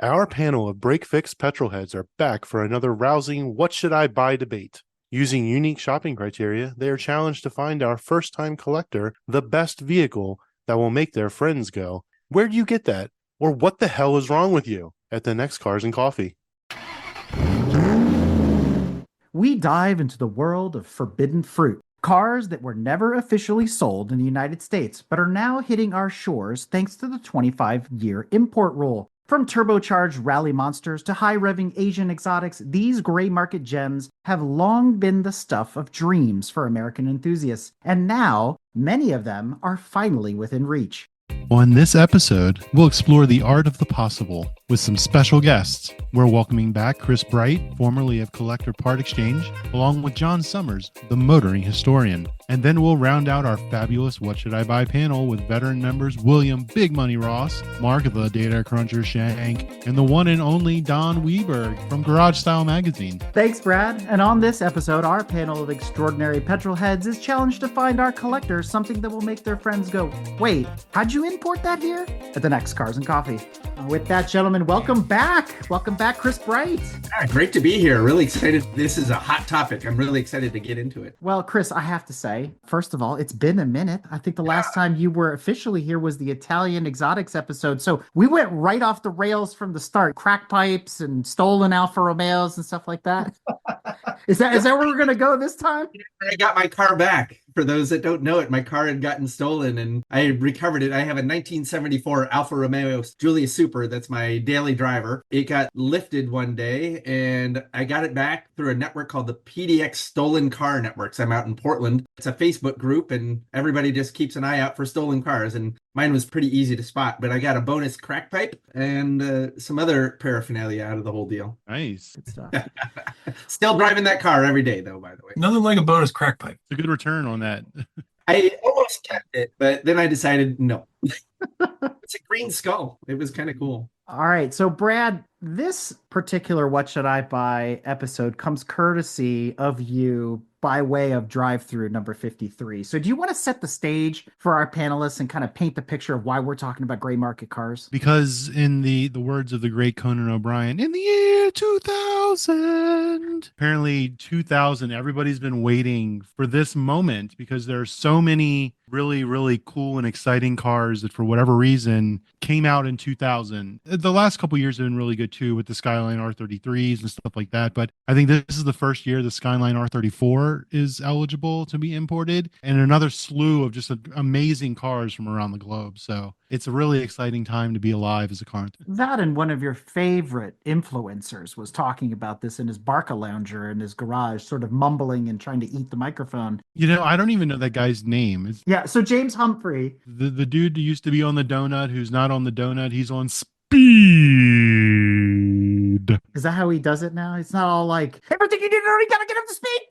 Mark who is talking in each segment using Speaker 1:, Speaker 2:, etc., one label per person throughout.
Speaker 1: Our panel of break-fix petrolheads are back for another rousing what should I buy debate. Using unique shopping criteria, they are challenged to find our first-time collector the best vehicle that will make their friends go, "Where do you get that?" Or "What the hell is wrong with you?" at the next Cars and Coffee.
Speaker 2: We dive into the world of forbidden fruit. Cars that were never officially sold in the United States, but are now hitting our shores thanks to the 25-year import rule. From turbocharged rally monsters to high-revving Asian exotics, these gray market gems have long been the stuff of dreams for American enthusiasts. And now, many of them are finally within reach.
Speaker 3: On this episode, we'll explore the art of the possible with some special guests. We're welcoming back Chris Bright, formerly of Collector Part Exchange, along with John Summers, the motoring historian. And then we'll round out our fabulous What Should I Buy panel with veteran members William Big Money Ross, Mark the Data Cruncher Shank, and the one and only Don Weberg from Garage Style Magazine.
Speaker 2: Thanks, Brad. And on this episode, our panel of extraordinary petrolheads is challenged to find our collectors something that will make their friends go, "Wait, how'd you import that here?" at the next Cars and Coffee. With that, gentlemen, welcome back. Welcome back, Chris Bright.
Speaker 4: Great to be here. Really excited. This is a hot topic. I'm really excited to get into it.
Speaker 2: Well, Chris, I have to say, first of all, it's been a minute. I think the last time you were officially here was the Italian Exotics episode. So we went right off the rails from the start. Crack pipes and stolen Alfa Romeos and stuff like that. Is that where we're going to go this time?
Speaker 4: I got my car back. For those that don't know it, my car had gotten stolen and I recovered it. I have a 1974 Alfa Romeo Giulia Super. That's my daily driver. It got lifted one day and I got it back through a network called the PDX Stolen Car Networks. I'm out in Portland. It's a Facebook group and everybody just keeps an eye out for stolen cars. And mine was pretty easy to spot, but I got a bonus crack pipe and some other paraphernalia out of the whole deal.
Speaker 3: Nice.
Speaker 2: Good stuff.
Speaker 4: Still driving that car every day, though, by the way.
Speaker 5: Nothing like a bonus crack pipe.
Speaker 3: It's a good return on that.
Speaker 4: I almost kept it, but then I decided no. It's a green skull. It was kind of cool.
Speaker 2: All right. So, Brad, this particular What Should I Buy episode comes courtesy of you by way of drive-through number 53. So do you want to set the stage for our panelists and kind of paint the picture of why we're talking about gray market cars?
Speaker 3: Because in the words of the great Conan O'Brien, in the year 2000, apparently 2000, everybody's been waiting for this moment because there are so many really, really cool and exciting cars that for whatever reason came out in 2000. The last couple of years have been really good too with the Skyline R33s and stuff like that. But I think this is the first year the Skyline R34 is eligible to be imported and another slew of just amazing cars from around the globe. So it's a really exciting time to be alive as a car.
Speaker 2: That and one of your favorite influencers was talking about this in his Barca lounger in his garage, sort of mumbling and trying to eat the microphone.
Speaker 3: You know, I don't even know that guy's name.
Speaker 2: Yeah, so James Humphrey.
Speaker 3: The dude who used to be on the donut, who's not on the donut, he's on speed.
Speaker 2: Is that how he does it now? It's not all like, everything you did already gotta get up to speed.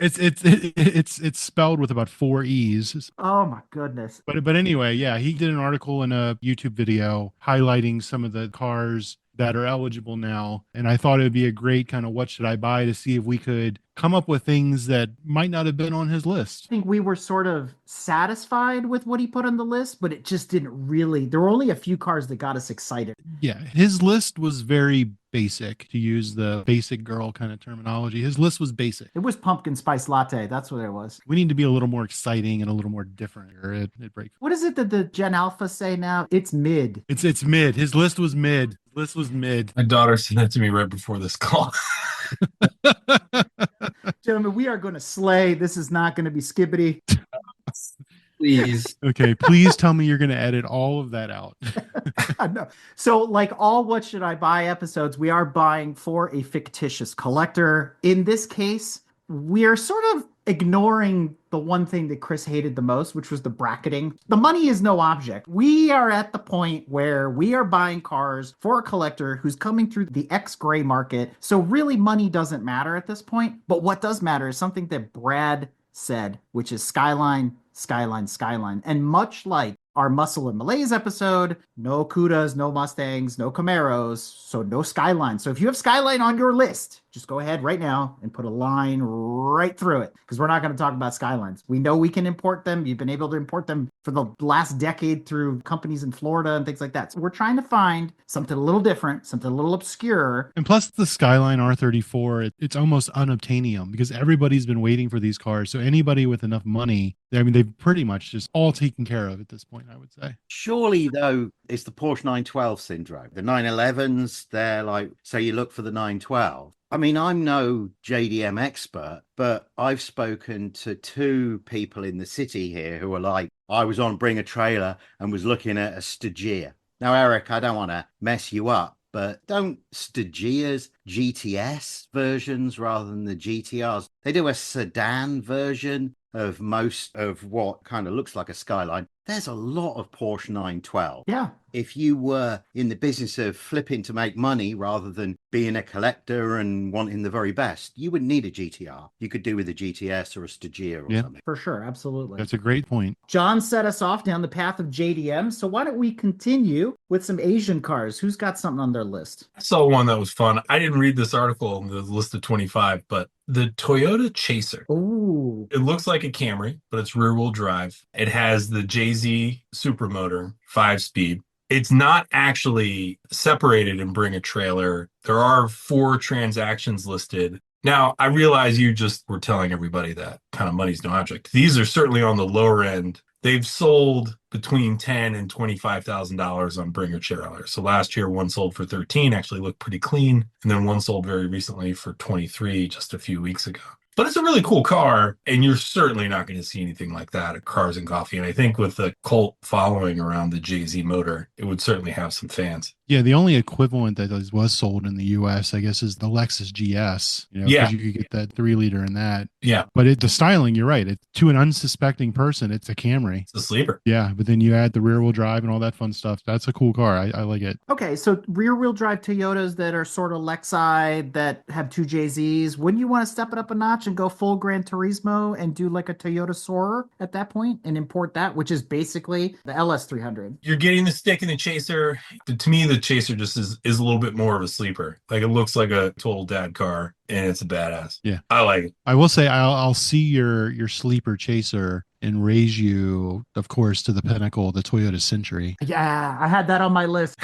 Speaker 3: It's spelled with about 4 E's.
Speaker 2: Oh my goodness.
Speaker 3: But anyway, yeah, he did an article in a YouTube video highlighting some of the cars that are eligible now. And I thought it would be a great kind of what should I buy to see if we could come up with things that might not have been on his list.
Speaker 2: I think we were sort of satisfied with what he put on the list, but it just didn't really, there were only a few cars that got us excited.
Speaker 3: Yeah, his list was very basic, to use the basic girl kind of terminology. His list was basic.
Speaker 2: It was pumpkin spice latte. That's what it was.
Speaker 3: We need to be a little more exciting and a little more different at Break.
Speaker 2: What is it that the Gen Alpha say now? It's mid.
Speaker 3: It's mid. His list was mid. List was mid.
Speaker 5: My daughter sent that to me right before this call.
Speaker 2: Gentlemen, we are going to slay. This is not going to be skibbity.
Speaker 4: Please.
Speaker 3: Okay, please tell me you're going to edit all of that out.
Speaker 2: No. So, like all What Should I Buy episodes, we are buying for a fictitious collector. In this case, we are sort of ignoring the one thing that Chris hated the most, which was the bracketing. The money is no object. We are at the point where we are buying cars for a collector who's coming through the X-gray market. So really money doesn't matter at this point. But what does matter is something that Brad said, which is Skyline, Skyline, Skyline. And much like our Muscle and Malaise episode, no Cudas, no Mustangs, no Camaros, so no Skyline. So if you have Skyline on your list, just go ahead right now and put a line right through it, because we're not going to talk about Skylines. We know we can import them. You've been able to import them for the last decade through companies in Florida and things like that. So we're trying to find something a little different, something a little obscure.
Speaker 3: And plus the Skyline R34, it's almost unobtainium because everybody's been waiting for these cars. So anybody with enough money, I mean, they've pretty much just all taken care of at this point, I would say.
Speaker 6: Surely, though, it's the Porsche 912 syndrome. The 911s, they're like, so you look for the 912. I mean, I'm no JDM expert, but I've spoken to two people in the city here who are like, I was on Bring a Trailer and was looking at a Stagia. Now, Eric, I don't want to mess you up, but don't Stagia's GTS versions rather than the GTRs? They do a sedan version of most of what kind of looks like a Skyline. There's a lot of Porsche 912.
Speaker 2: Yeah.
Speaker 6: If you were in the business of flipping to make money rather than being a collector and wanting the very best, you wouldn't need a GTR. You could do with a GTS or a Stagia or something.
Speaker 2: For sure. Absolutely.
Speaker 3: That's a great point.
Speaker 2: John set us off down the path of JDM. So why don't we continue with some Asian cars? Who's got something on their list?
Speaker 5: I saw one that was fun. I didn't read this article on the list of 25, but the Toyota Chaser.
Speaker 2: Ooh.
Speaker 5: It looks like a Camry, but it's rear-wheel drive. It has the JZ supermotor, 5-speed. It's not actually separated in Bring a Trailer. There are 4 transactions listed. Now, I realize you just were telling everybody that kind of money's no object. These are certainly on the lower end. They've sold between $10,000 and $25,000 on Bring a Trailer. So last year, one sold for 13, actually looked pretty clean. And then one sold very recently for 23 just a few weeks ago. But it's a really cool car, and you're certainly not going to see anything like that at Cars and Coffee. And I think with the cult following around the JZ motor, it would certainly have some fans.
Speaker 3: Yeah, the only equivalent that was sold in the US, I guess, is the Lexus GS. You know,
Speaker 5: Yeah.
Speaker 3: 'cause you could get that 3-liter in that.
Speaker 5: Yeah,
Speaker 3: But the styling, you're right. To an unsuspecting person, it's a Camry.
Speaker 5: it's a sleeper.
Speaker 3: Yeah, but then you add the rear wheel drive and all that fun stuff. That's a cool car. I like it.
Speaker 2: Okay, so rear-wheel drive Toyotas that are sort of Lexi that have 2 JZs. Wouldn't you want to step it up a notch and go full Gran Turismo and do like a Toyota Soarer at that point and import that, which is basically the LS300?
Speaker 5: You're getting the stick in the Chaser. To me, the Chaser just is a little bit more of a sleeper. Like, it looks like a total dad car, and it's a badass.
Speaker 3: Yeah.
Speaker 5: I like it.
Speaker 3: I will say I'll see your sleeper Chaser and raise you, of course, to the pinnacle, the Toyota Century.
Speaker 2: Yeah, I had that on my list.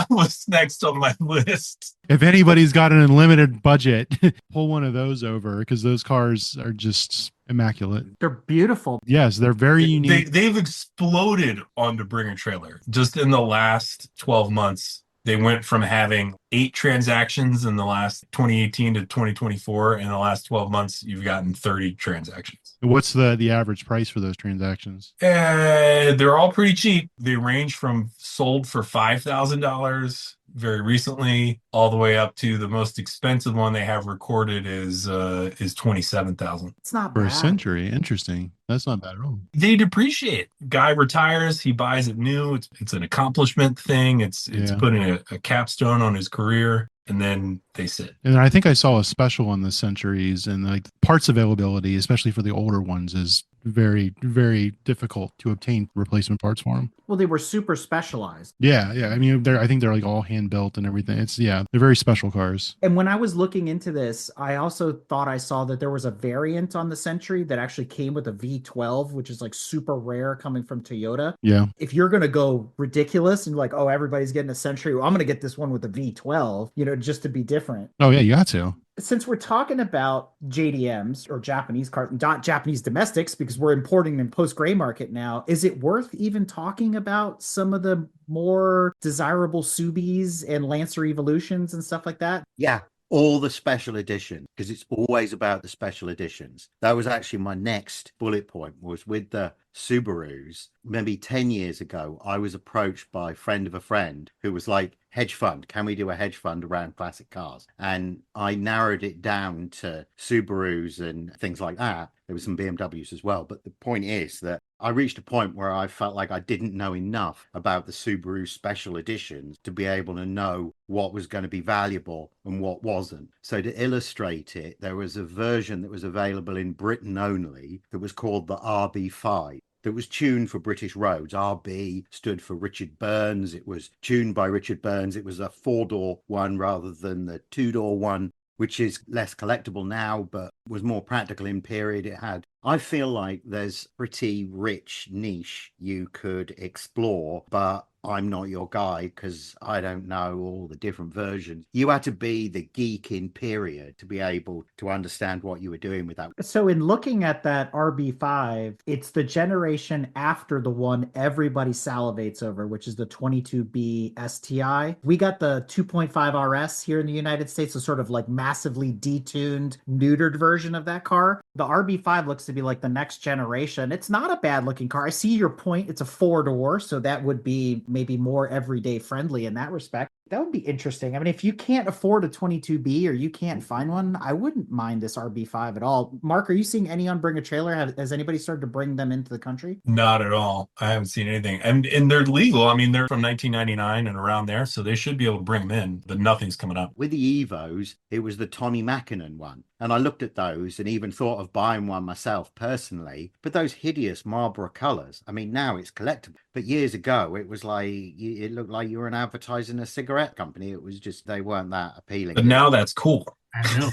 Speaker 5: What's next on my list?
Speaker 3: If anybody's got an unlimited budget, pull one of those over because those cars are just immaculate.
Speaker 2: They're beautiful.
Speaker 3: Yes, they're very unique.
Speaker 5: They've exploded on the Bring a Trailer. Just in the last 12 months, they went from having 8 transactions in the last 2018 to 2024. In the last 12 months, you've gotten 30 transactions.
Speaker 3: What's the average price for those transactions?
Speaker 5: They're all pretty cheap. They range from sold for $5,000 very recently, all the way up to the most expensive one they have recorded is $27,000.
Speaker 2: It's not
Speaker 3: For
Speaker 2: bad.
Speaker 3: a Century. Interesting. That's not bad at all.
Speaker 5: They depreciate. Guy retires, he buys it new. It's an accomplishment thing. It's
Speaker 3: Yeah.
Speaker 5: putting a capstone on his career, and then they sit.
Speaker 3: And I think I saw a special on the Centuries, and like parts availability, especially for the older ones, is very, very difficult to obtain replacement parts for them.
Speaker 2: Well, they were super specialized.
Speaker 3: Yeah, yeah. I mean, I think they're like all hand built and everything. They're very special cars.
Speaker 2: And when I was looking into this, I also thought I saw that there was a variant on the Century that actually came with a V12, which is like super rare coming from Toyota.
Speaker 3: Yeah.
Speaker 2: If you're going to go ridiculous and like, oh, everybody's getting a Century, well, I'm going to get this one with a V12, just to be different.
Speaker 3: Oh yeah, you got to.
Speaker 2: Since we're talking about JDMs or Japanese cars, not Japanese domestics, because we're importing them post gray market now, is it worth even talking about some of the more desirable Subis and Lancer Evolutions and stuff like that?
Speaker 6: Yeah, all the special editions, because it's always about the special editions. That was actually my next bullet point, was with the Subarus. Maybe 10 years ago, I was approached by a friend of a friend who was like, hedge fund, can we do a hedge fund around classic cars? And I narrowed it down to Subarus and things like that. There were some BMWs as well. But the point is that I reached a point where I felt like I didn't know enough about the Subaru special editions to be able to know what was going to be valuable and what wasn't. So to illustrate it, there was a version that was available in Britain only that was called the RB5. That was tuned for British roads. RB stood for Richard Burns. It was tuned by Richard Burns. It was a 4-door one rather than the 2-door one. which is less collectible now, but was more practical in period. It had, I feel like there's pretty rich niche you could explore, but I'm not your guy because I don't know all the different versions. You had to be the geek in period to be able to understand what you were doing with that.
Speaker 2: So in looking at that RB5, it's the generation after the one everybody salivates over, which is the 22B STI. We got the 2.5 RS here in the United States, so sort of like massively detuned, neutered version of that car. The RB5 looks to be like the next generation. It's not a bad looking car. I see your point. It's a four-door, so that would be maybe more everyday friendly in that respect. That would be interesting. I mean, if you can't afford a 22B or you can't find one, I wouldn't mind this RB5 at all. Mark, are you seeing any on Bring a Trailer? Has anybody started to bring them into the country?
Speaker 5: Not at all. I haven't seen anything. And they're legal. I mean, they're from 1999 and around there, so they should be able to bring them in, but nothing's coming up.
Speaker 6: With the Evos, it was the Tommy Mackinnon one. And I looked at those and even thought of buying one myself personally. But those hideous Marlboro colours, I mean, now it's collectible. But years ago, it was like, it looked like you were advertising a cigarette company. It was just, they weren't that appealing.
Speaker 5: But now that's cool.
Speaker 4: I know.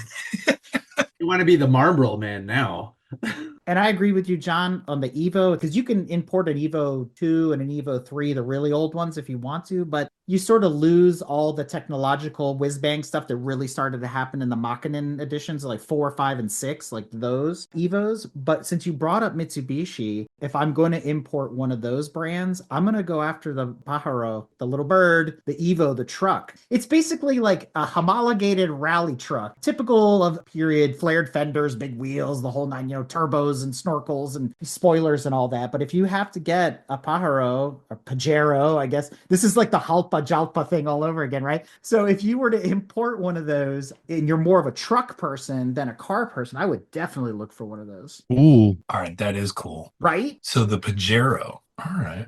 Speaker 4: You want to be the Marlboro man now.
Speaker 2: And I agree with you, John, on the Evo, because you can import an Evo 2 and an Evo 3, the really old ones, if you want to, but you sort of lose all the technological whiz-bang stuff that really started to happen in the Mackinnon editions, like 4, 5, and 6, like those Evos. But since you brought up Mitsubishi, if I'm going to import one of those brands, I'm going to go after the Pájaro, the little bird, the Evo, the truck. It's basically like a homologated rally truck, typical of period, flared fenders, big wheels, the whole nine, turbos and snorkels and spoilers and all that. But if you have to get a Pájaro or Pajero, I guess this is like the Jalpa Jalpa thing all over again, right? So if you were to import one of those and you're more of a truck person than a car person, I would definitely look for one of those.
Speaker 3: Ooh.
Speaker 5: All right, that is cool.
Speaker 2: Right?
Speaker 5: So the Pajero. All right.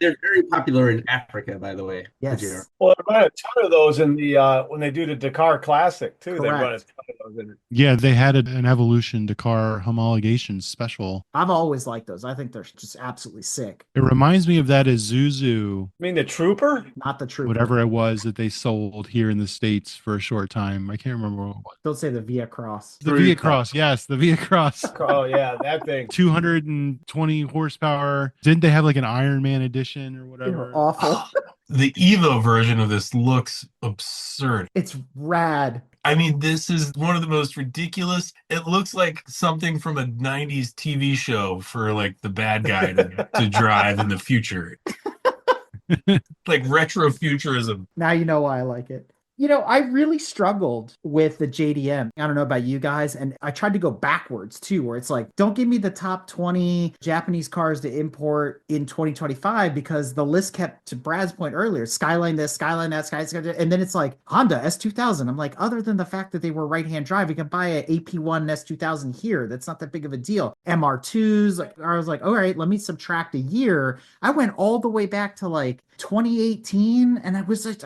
Speaker 4: They're very popular in Africa, by the way.
Speaker 2: Yes.
Speaker 4: Pajero.
Speaker 7: Well, they run a ton of those in the when they do the Dakar Classic too. They run a
Speaker 2: Correct.
Speaker 7: ton of those in it.
Speaker 3: Yeah, they had an Evolution Dakar homologation special.
Speaker 2: I've always liked those. I think they're just absolutely sick.
Speaker 3: It reminds me of that Isuzu,
Speaker 7: I mean, the Trooper.
Speaker 2: Not the Trooper.
Speaker 3: whatever it was that they sold here in the States for a short time. I can't remember what it was.
Speaker 2: Don't say the Via Cross.
Speaker 3: The Via Cross, yes, the Via Cross.
Speaker 7: Oh yeah, that thing.
Speaker 3: 220 horsepower. Didn't they have like an Iron Man edition or
Speaker 2: They
Speaker 3: whatever?
Speaker 2: were awful.
Speaker 5: The Evo version of this looks absurd.
Speaker 2: It's rad.
Speaker 5: I mean, this is one of the most ridiculous. It looks like something from a 90s TV show for like the bad guy to drive in the future. Like retro futurism.
Speaker 2: Now you know why I like it. I really struggled with the JDM. I don't know about you guys. And I tried to go backwards too, where it's like, don't give me the top 20 Japanese cars to import in 2025 because the list kept, to Brad's point earlier, Skyline this, Skyline that, Skyline. And then it's like Honda S2000. I'm like, other than the fact that they were right-hand drive, you can buy an AP1 S2000 here. That's not that big of a deal. MR2s, like, I was like, all right, let me subtract a year. I went all the way back to like 2018 and I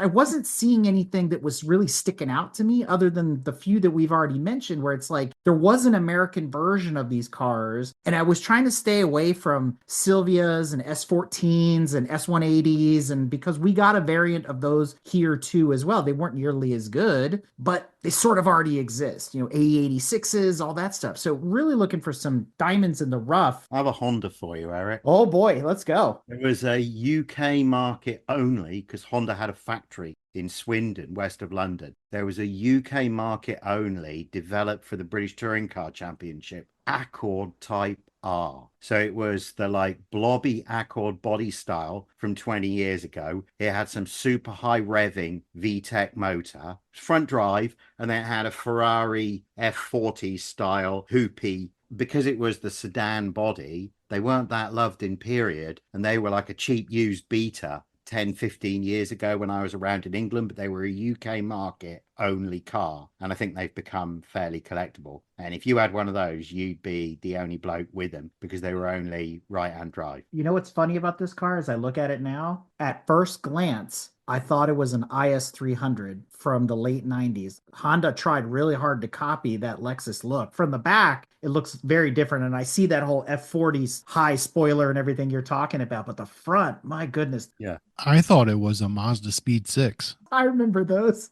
Speaker 2: wasn't seeing anything that was really sticking out to me other than the few that we've already mentioned, where it's like there was an American version of these cars and I was trying to stay away from Silvias and S14s and S180s, and because we got a variant of those here too as well. They weren't nearly as good, but they sort of already exist, AE86s, all that stuff. So really looking for some diamonds in the rough.
Speaker 6: I have a Honda for you, Eric.
Speaker 2: Oh boy, let's go.
Speaker 6: It was a UK market only because Honda had a factory in Swindon, west of London. There was a UK market only developed for the British Touring Car Championship, Accord Type R. So it was the like blobby Accord body style from 20 years ago. It had some super high revving VTEC motor, front drive, and then it had a Ferrari F40 style hoopy. Because it was the sedan body, they weren't that loved in period, and they were like a cheap used Beta 10, 15 years ago when I was around in England, but they were a UK market only car. And I think they've become fairly collectible. And if you had one of those, you'd be the only bloke with them because they were only right-hand drive.
Speaker 2: You know what's funny about this car as I look at it now? At first glance, I thought it was an IS300 from the late 90s. Honda tried really hard to copy that Lexus look. From the back, it looks very different. And I see that whole F40's high spoiler and everything you're talking about. But the front, my goodness.
Speaker 6: Yeah.
Speaker 3: I thought it was a Mazda Speed 6.
Speaker 2: I remember those.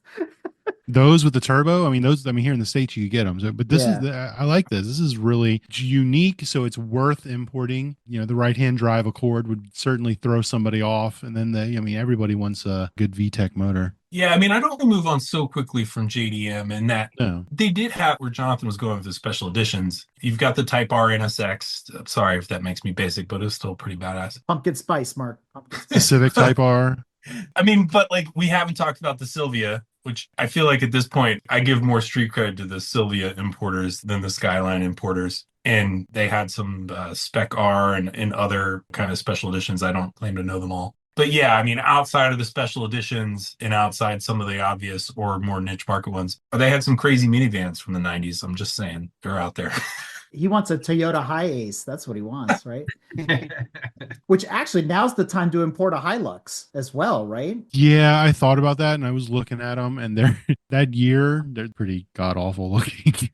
Speaker 3: Those with the turbo, I mean, here in the States, you get them. So, but this is,
Speaker 2: Yeah.
Speaker 3: I like this. This is really unique. So it's worth importing. The right-hand drive Accord would certainly throw somebody off. And then everybody wants a good VTEC motor.
Speaker 5: Yeah, I mean, I don't want to move on so quickly from JDM and that
Speaker 3: No.
Speaker 5: they did have where Jonathan was going with the special editions. You've got the Type R NSX. I'm sorry if that makes me basic, but it's still pretty badass.
Speaker 2: Pumpkin spice, Mark. Pumpkin
Speaker 3: The
Speaker 2: spice.
Speaker 3: Civic Type R.
Speaker 5: I mean, but like we haven't talked about the Sylvia, which I feel like at this point I give more street cred to the Sylvia importers than the Skyline importers. And they had some Spec R and other kind of special editions. I don't claim to know them all. But yeah, I mean, outside of the special editions and outside some of the obvious or more niche market ones, they had some crazy minivans from the 90s. I'm just saying, they're out there.
Speaker 2: He wants a Toyota Hi-Ace. That's what he wants, right? Which actually, now's the time to import a Hilux as well, right?
Speaker 3: Yeah, I thought about that and I was looking at them and that year, they're pretty god awful looking.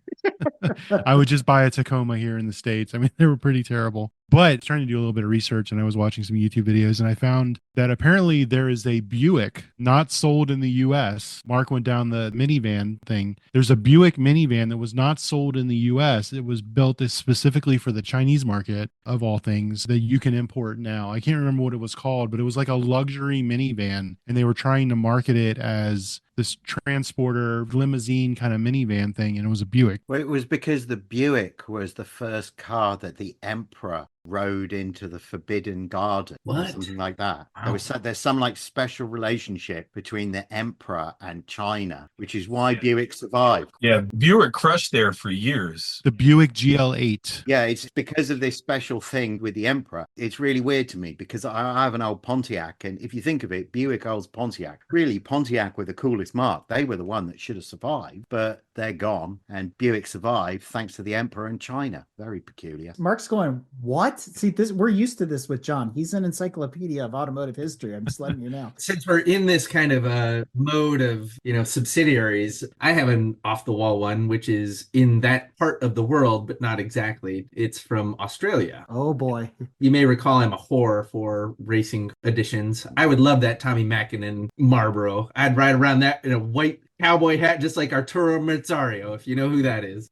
Speaker 3: I would just buy a Tacoma here in the States. I mean, they were pretty terrible. But trying to do a little bit of research and I was watching some YouTube videos and I found that apparently there is a Buick not sold in the US. Mark went down the minivan thing. There's a Buick minivan that was not sold in the US. It was built specifically for the Chinese market, of all things, that you can import now. I can't remember what it was called, but it was like a luxury minivan and they were trying to market it as this transporter limousine kind of minivan thing, and it was a Buick.
Speaker 6: Well, it was because the Buick was the first car that the emperor rode into the Forbidden Garden, or something like that.
Speaker 5: Wow.
Speaker 6: There's some like special relationship between the emperor and China, which is why Buick survived.
Speaker 5: Yeah, Buick crushed there for years.
Speaker 3: The Buick GL8.
Speaker 6: Yeah, it's because of this special thing with the emperor. It's really weird to me because I have an old Pontiac, and if you think of it, Buick owns Pontiac. Really, Pontiac were the coolest mark. They were the one that should have survived, but they're gone, and Buick survived thanks to the emperor and China. Very peculiar.
Speaker 2: Mark's going, what? See, we're used to this with John. He's an encyclopedia of automotive history. I'm just letting you know.
Speaker 4: Since we're in this kind of a mode of, subsidiaries, I have an off the wall one, which is in that part of the world, but not exactly. It's from Australia.
Speaker 2: Oh boy.
Speaker 4: You may recall I'm a whore for racing editions. I would love that Tommy Mäkinen Marlboro. I'd ride around that in a white cowboy hat, just like Arturo Merzario, if you know who that is.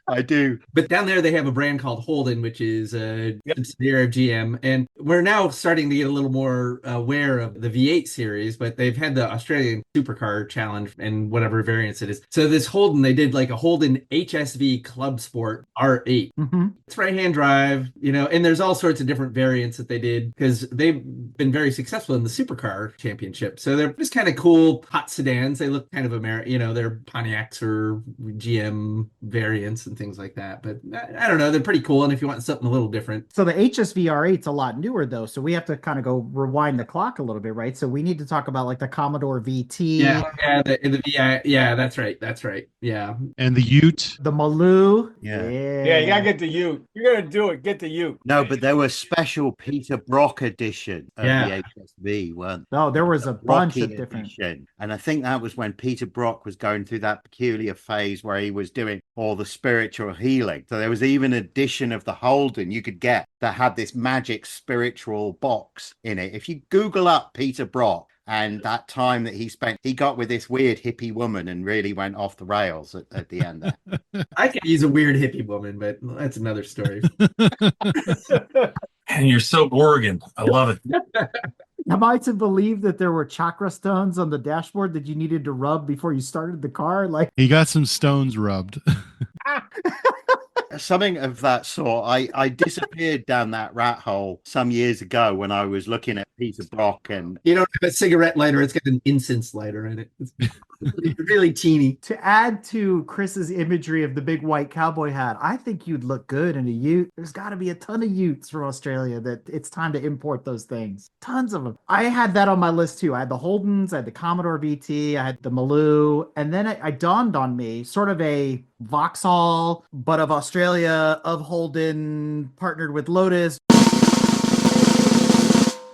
Speaker 6: I do.
Speaker 4: But down there they have a brand called Holden, which is a subsidiary of GM. And we're now starting to get a little more aware of the V8 series, but they've had the Australian Supercar Challenge and whatever variants it is. So this Holden, they did like a Holden HSV Club Sport R8.
Speaker 2: Mm-hmm.
Speaker 4: It's right-hand drive, and there's all sorts of different variants that they did because they've been very successful in the Supercar Championship. So they're just kind of cool hot sedans. They look kind of American, they're Pontiacs or GM variants and things like that. But I don't know, they're pretty cool. And if you want something a little different.
Speaker 2: So the HSV R8's a lot newer though. So we have to kind of go rewind the clock a little bit, right? So we need to talk about like the Commodore VT.
Speaker 4: The VI. Yeah, that's right. Yeah.
Speaker 3: And the Ute.
Speaker 2: The Maloo.
Speaker 7: Yeah, you gotta get the Ute. You're gonna do it. Get the Ute.
Speaker 6: No, but there were special Peter Brock edition of the HSV, weren't there?
Speaker 2: No, there was a bunch
Speaker 6: Rocky
Speaker 2: of different.
Speaker 6: edition. And I think that was when Peter Brock was going through that peculiar phase where he was doing all the spiritual healing. So there was even an edition of the Holden you could get that had this magic spiritual box in it. If you Google up Peter Brock and that time that he got with this weird hippie woman and really went off the rails at the end there.
Speaker 4: I could use a weird hippie woman, but that's another story.
Speaker 5: And you're so Oregon. I love it.
Speaker 2: Am I to believe that there were chakra stones on the dashboard that you needed to rub before you started the car? Like
Speaker 3: he got some stones rubbed.
Speaker 6: Something of that sort. I disappeared down that rat hole some years ago when I was looking at Peter Brock, and
Speaker 4: you don't have a cigarette lighter, it's got an incense lighter in it. It's really teeny.
Speaker 2: To add to Chris's imagery of the big white cowboy hat, I think you'd look good in a Ute. There's got to be a ton of Utes from Australia that it's time to import those things. Tons of them. I had that on my list too. I had the Holdens, I had the Commodore VT, I had the Maloo, and then I dawned on me sort of a Vauxhall, but of Australia, of Holden, partnered with Lotus.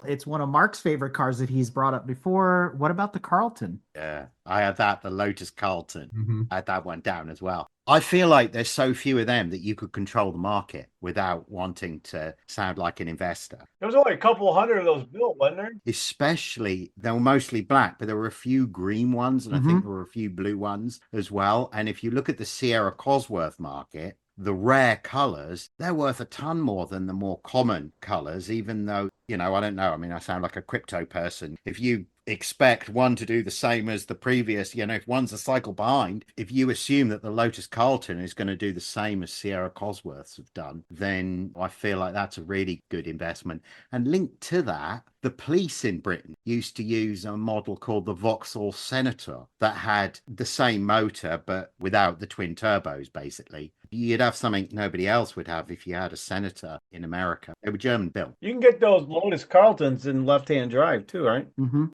Speaker 2: It's one of Mark's favorite cars that he's brought up before. What about the Carlton?
Speaker 6: Yeah, I had that, the Lotus Carlton.
Speaker 4: Mm-hmm.
Speaker 6: I had that one down as well. I feel like there's so few of them that you could control the market without wanting to sound like an investor.
Speaker 7: There was only a couple hundred of those built, wasn't there?
Speaker 6: Especially, they were mostly black, but there were a few green ones, and I think there were a few blue ones as well. And if you look at the Sierra Cosworth market, the rare colors, they're worth a ton more than the more common colors, even though, I don't know. I mean, I sound like a crypto person. If you expect one to do the same as the previous, if one's a cycle behind, if you assume that the Lotus Carlton is going to do the same as Sierra Cosworths have done, then I feel like that's a really good investment. And linked to that, the police in Britain used to use a model called the Vauxhall Senator that had the same motor, but without the twin turbos, basically. You'd have something nobody else would have if you had a Senator in America. They were German built.
Speaker 7: You can get those Lotus Carltons in left-hand drive too, right?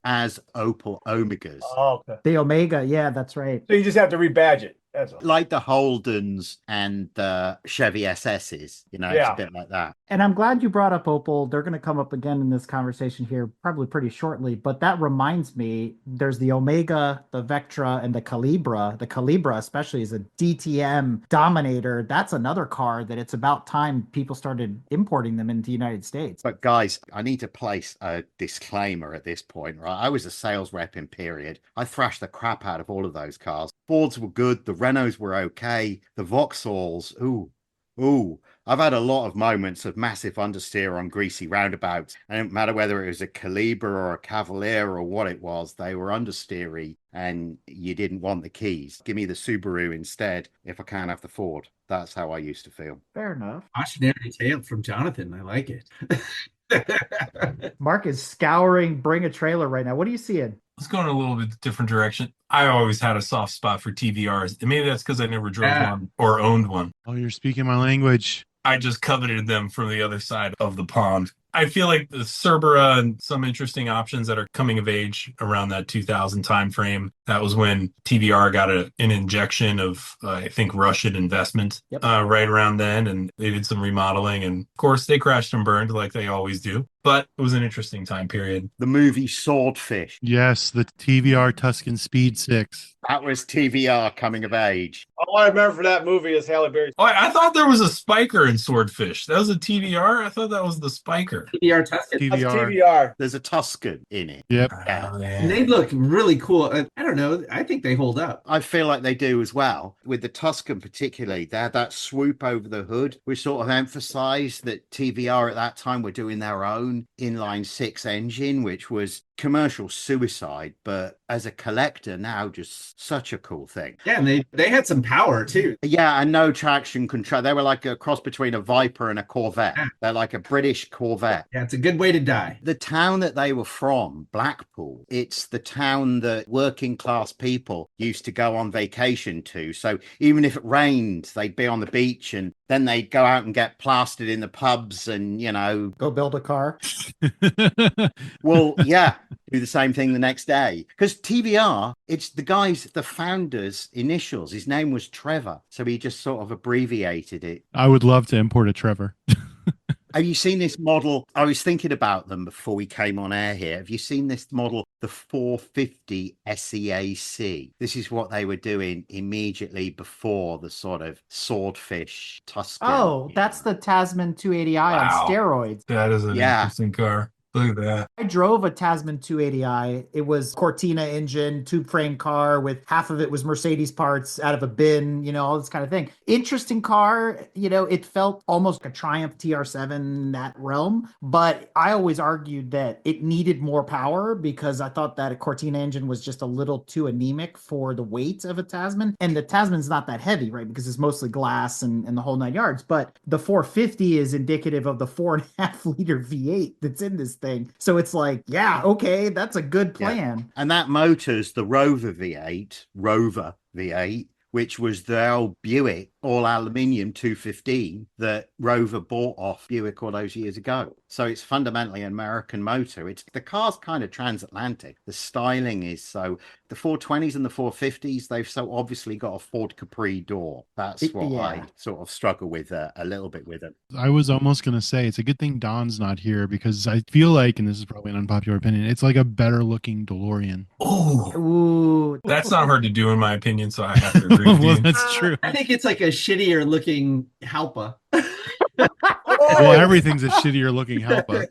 Speaker 6: As Opel Omegas.
Speaker 7: Oh, okay.
Speaker 2: The Omega, yeah, that's right.
Speaker 7: So you just have to rebadge it. That's all.
Speaker 6: Like the Holdens and the Chevy SSs, it's a bit like that.
Speaker 2: And I'm glad you brought up Opel. They're going to come up again in this conversation here, probably pretty shortly. But that reminds me, there's the Omega, the Vectra, and the Calibra. The Calibra, especially, is a DTM dominator. That's another car that it's about time people started importing them into the United States.
Speaker 6: But guys, I need to place a disclaimer at this point, right? I was a sales rep in period. I thrashed the crap out of all of those cars. Fords were good. The Renaults were okay. The Vauxhalls, ooh. I've had a lot of moments of massive understeer on greasy roundabouts. And it didn't matter whether it was a Calibra or a Cavalier or what it was, they were understeery and you didn't want the keys. Give me the Subaru instead if I can't have the Ford. That's how I used to feel.
Speaker 2: Fair enough.
Speaker 4: Cautionary tale from Jonathan. I like it.
Speaker 2: Mark is scouring Bring a Trailer right now. What are you seeing?
Speaker 5: Let's go in a little bit different direction. I always had a soft spot for TVRs. And maybe that's because I never drove one or owned one.
Speaker 3: Oh, you're speaking my language.
Speaker 5: I just coveted them from the other side of the pond. I feel like the Cerbera and some interesting options that are coming of age around that 2000 timeframe. That was when TVR got an injection of, I think, Russian investment right around then. And they did some remodeling. And of course, they crashed and burned like they always do. But it was an interesting time period.
Speaker 6: The movie Swordfish.
Speaker 3: Yes, the TVR Tuscan Speed 6.
Speaker 6: That was TVR coming of age.
Speaker 7: All I remember for that movie is Halle Berry.
Speaker 5: Oh, I thought there was a spiker in Swordfish. That was a TVR? I thought that was the spiker.
Speaker 4: TVR Tuscan.
Speaker 3: TVR.
Speaker 7: That's TVR.
Speaker 6: There's a Tuscan in it.
Speaker 3: Yep.
Speaker 5: Oh,
Speaker 4: And they look really cool. I don't know. I think they hold up.
Speaker 6: I feel like they do as well. With the Tuscan particularly, they had that swoop over the hood, which sort of emphasized that TVR at that time were doing their own inline six engine, which was commercial suicide, but as a collector now, just such a cool thing.
Speaker 4: Yeah, and they had some power too.
Speaker 6: Yeah, and no traction control. They were like a cross between a Viper and a Corvette.
Speaker 4: Yeah.
Speaker 6: They're like a British Corvette.
Speaker 4: Yeah, it's a good way to die.
Speaker 6: The town that they were from, Blackpool, it's the town that working class people used to go on vacation to. So even if it rained, they'd be on the beach and then they'd go out and get plastered in the pubs and,
Speaker 2: Go build a car.
Speaker 6: Well, yeah, do the same thing the next day. Because TVR, it's the founder's initials. His name was Trevor. So he just sort of abbreviated it.
Speaker 3: I would love to import a Trevor.
Speaker 6: Have you seen this model? I was thinking about them before we came on air here. Have you seen this model, the 450 SEAC? This is what they were doing immediately before the sort of Swordfish Tuscan.
Speaker 2: Oh, that's the Tasman 280i on steroids.
Speaker 5: That is an interesting car. Look at that.
Speaker 2: I drove a Tasman 280i. It was Cortina engine, tube frame car with half of it was Mercedes parts out of a bin, all this kind of thing. Interesting car. It felt almost like a Triumph TR7 in that realm. But I always argued that it needed more power because I thought that a Cortina engine was just a little too anemic for the weight of a Tasman. And the Tasman's not that heavy, right? Because it's mostly glass and the whole 9 yards. But the 450 is indicative of the 4.5 liter V8 that's in this thing. So it's like, yeah, okay, that's a good plan.
Speaker 6: Yeah. And that motor's the Rover V8, which was the old Buick all aluminium 215 that Rover bought off Buick all those years ago. So it's fundamentally an American motor. The car's kind of transatlantic. The styling is so. The 420s and the 450s, they've so obviously got a Ford Capri door. That's what I sort of struggle with a little bit with it.
Speaker 3: I was almost going to say it's a good thing Don's not here because I feel like, and this is probably an unpopular opinion, it's like a better looking DeLorean.
Speaker 5: Oh,
Speaker 2: Ooh.
Speaker 5: that's not hard to do in my opinion, so I have to agree with
Speaker 3: Well,
Speaker 5: you.
Speaker 3: that's true.
Speaker 4: I think it's like a shittier looking Halpa.
Speaker 3: Well, everything's a shittier looking Halpa.